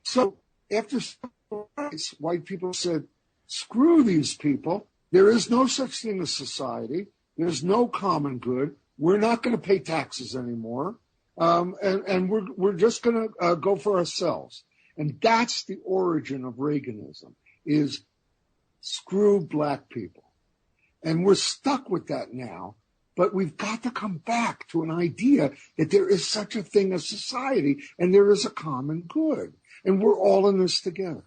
B: So after civil rights, white people said, screw these people. There is no such thing as society. There's no common good. We're not going to pay taxes anymore. And we're just going to go for ourselves. And that's the origin of Reaganism, is screw black people. And we're stuck with that now. But we've got to come back to an idea that there is such a thing as society, and there is a common good. And we're all in this together.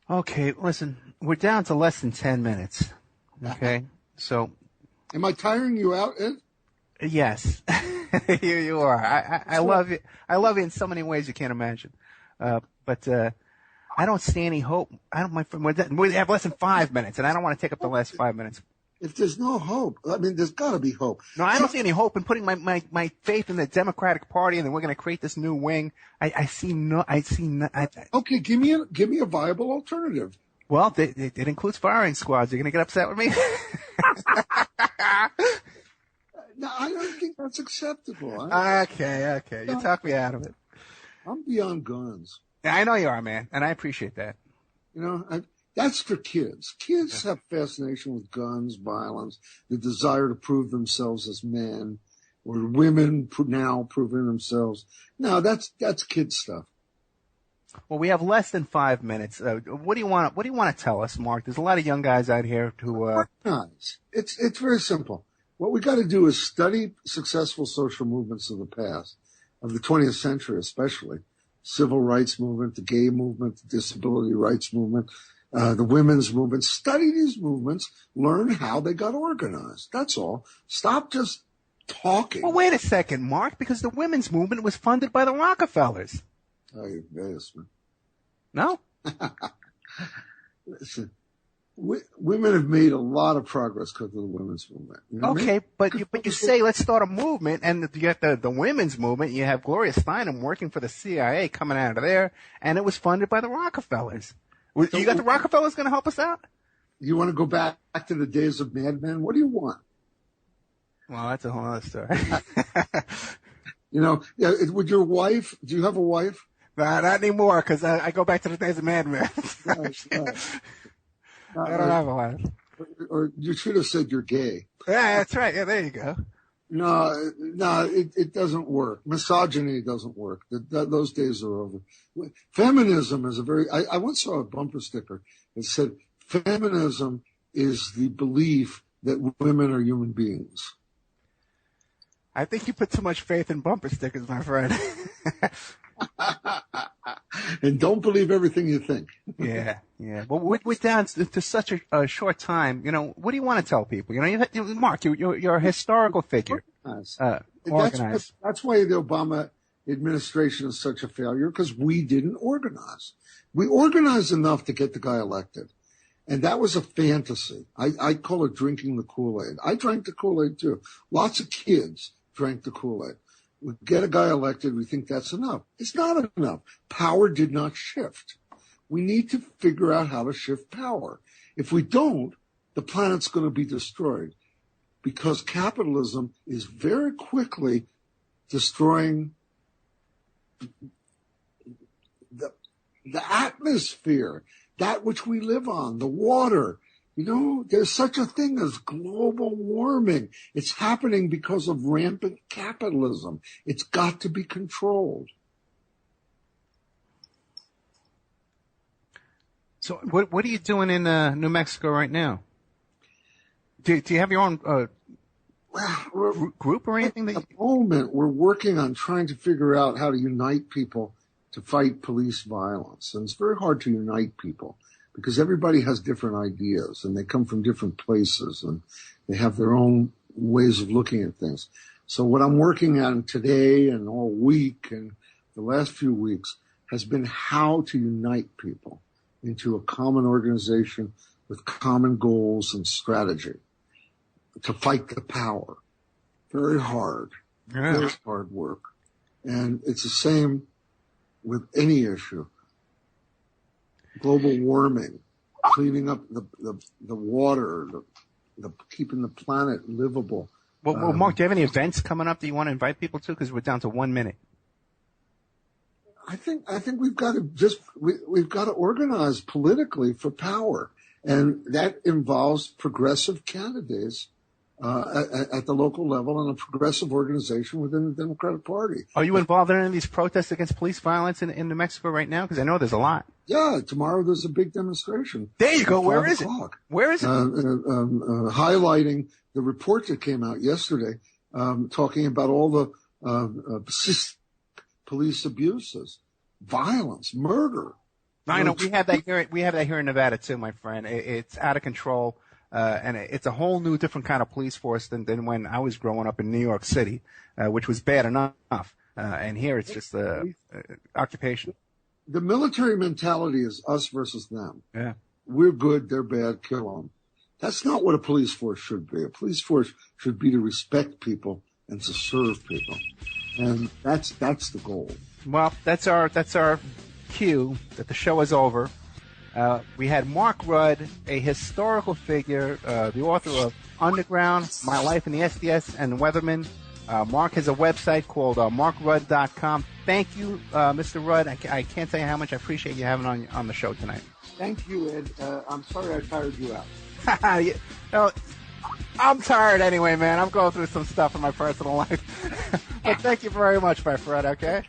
A: Okay, listen, we're down to less than 10 minutes. Okay, so.
B: Am I tiring you out, Ed?
A: Yes. Here you are. I love you. I love you in so many ways you can't imagine. But I don't see any hope. I don't, my friend, we have less than 5 minutes, and I don't want to take up the last 5 minutes.
H: If there's no hope, I mean, there's got to be hope.
A: No, I don't see any hope in putting my faith in the Democratic Party, and then we're going to create this new wing. I see no.
H: Okay, give me a viable alternative.
A: Well, it includes firing squads. You're going to get upset with me?
H: No, I don't think that's acceptable.
A: Okay. You talk me out of it.
H: I'm beyond guns.
A: I know you are, man, and I appreciate that.
H: You know, that's for kids. Kids have fascination with guns, violence, the desire to prove themselves as men, or women now proving themselves. No, that's kid stuff.
A: Well, we have less than 5 minutes. What do you want to tell us, Mark? There's a lot of young guys out here who.
H: It's very simple. What we got to do is study successful social movements of the past, of the 20th century especially, civil rights movement, the gay movement, the disability rights movement, the women's movement. Study these movements, learn how they got organized. That's all. Stop just talking.
A: Well, wait a second, Mark, because the women's movement was funded by the Rockefellers.
H: Oh, yes, man.
A: No?
H: Listen. Women have made a lot of progress because of the women's movement. You know
A: okay, but you say let's start a movement, and you get the women's movement. You have Gloria Steinem working for the CIA coming out of there, and it was funded by the Rockefellers. You got the Rockefellers going to help us out?
H: You want to go back to the days of Mad Men? What do you want?
A: Well, that's a whole other story.
H: You know, would your wife? Do you have a wife?
A: Nah, not anymore, because I go back to the days of Mad Men.
H: Right.
A: I don't have a wife.
H: Or you should have said you're gay.
A: Yeah, that's right. Yeah, there you go.
H: No, it doesn't work. Misogyny doesn't work. Those days are over. Feminism is I once saw a bumper sticker that said, feminism is the belief that women are human beings.
A: I think you put too much faith in bumper stickers, my friend.
H: And don't believe everything you think.
A: Yeah. Well, we're down to such a short time. You know, what do you want to tell people? You know, Mark, you're a historical figure.
H: Organized. That's why the Obama administration is such a failure, because we didn't organize. We organized enough to get the guy elected. And that was a fantasy. I call it drinking the Kool-Aid. I drank the Kool-Aid too. Lots of kids drank the Kool-Aid. We get a guy elected, we think that's enough. It's not enough. Power did not shift. We need to figure out how to shift power. If we don't, the planet's going to be destroyed, because capitalism is very quickly destroying the atmosphere, that which we live on, the water. You know, there's such a thing as global warming. It's happening because of rampant capitalism. It's got to be controlled.
A: So what are you doing in New Mexico right now? Do you have your own group or anything?
H: At the moment, we're working on trying to figure out how to unite people to fight police violence. And it's very hard to unite people, because everybody has different ideas and they come from different places and they have their own ways of looking at things. So what I'm working on today and all week and the last few weeks has been how to unite people into a common organization with common goals and strategy to fight the power. Very hard.
A: Yeah.
H: Very hard work. And it's the same with any issue. Global warming, cleaning up the water, the keeping the planet livable.
A: Well, Mark, do you have any events coming up that you want to invite people to? Because we're down to 1 minute.
H: I think we've got to organize politically for power, and that involves progressive candidates at the local level and a progressive organization within the Democratic Party.
A: Are you involved in any of these protests against police violence in New Mexico right now? Because I know there's a lot.
H: Yeah, tomorrow there's a big demonstration.
A: There you go. Where is it? Where is it?
H: Highlighting the report that came out yesterday, talking about all the police abuses, violence, murder.
A: I know we have that here. We have that here in Nevada too, my friend. It's out of control. And it's a whole new different kind of police force than when I was growing up in New York City, which was bad enough. And here it's just occupation.
H: The military mentality is us versus them.
A: Yeah.
H: We're good, they're bad, kill them. That's not what a police force should be. A police force should be to respect people and to serve people. And that's the goal.
A: Well, that's our cue that the show is over. We had Mark Rudd, a historical figure, the author of Underground, My Life in the SDS, and Weatherman. Mark has a website called markrudd.com. Thank you, Mr. Rudd. I can't tell you how much I appreciate you having on the show tonight.
H: Thank you, Ed. I'm sorry I tired you out.
A: I'm tired anyway, man. I'm going through some stuff in my personal life. But thank you very much, my friend, okay?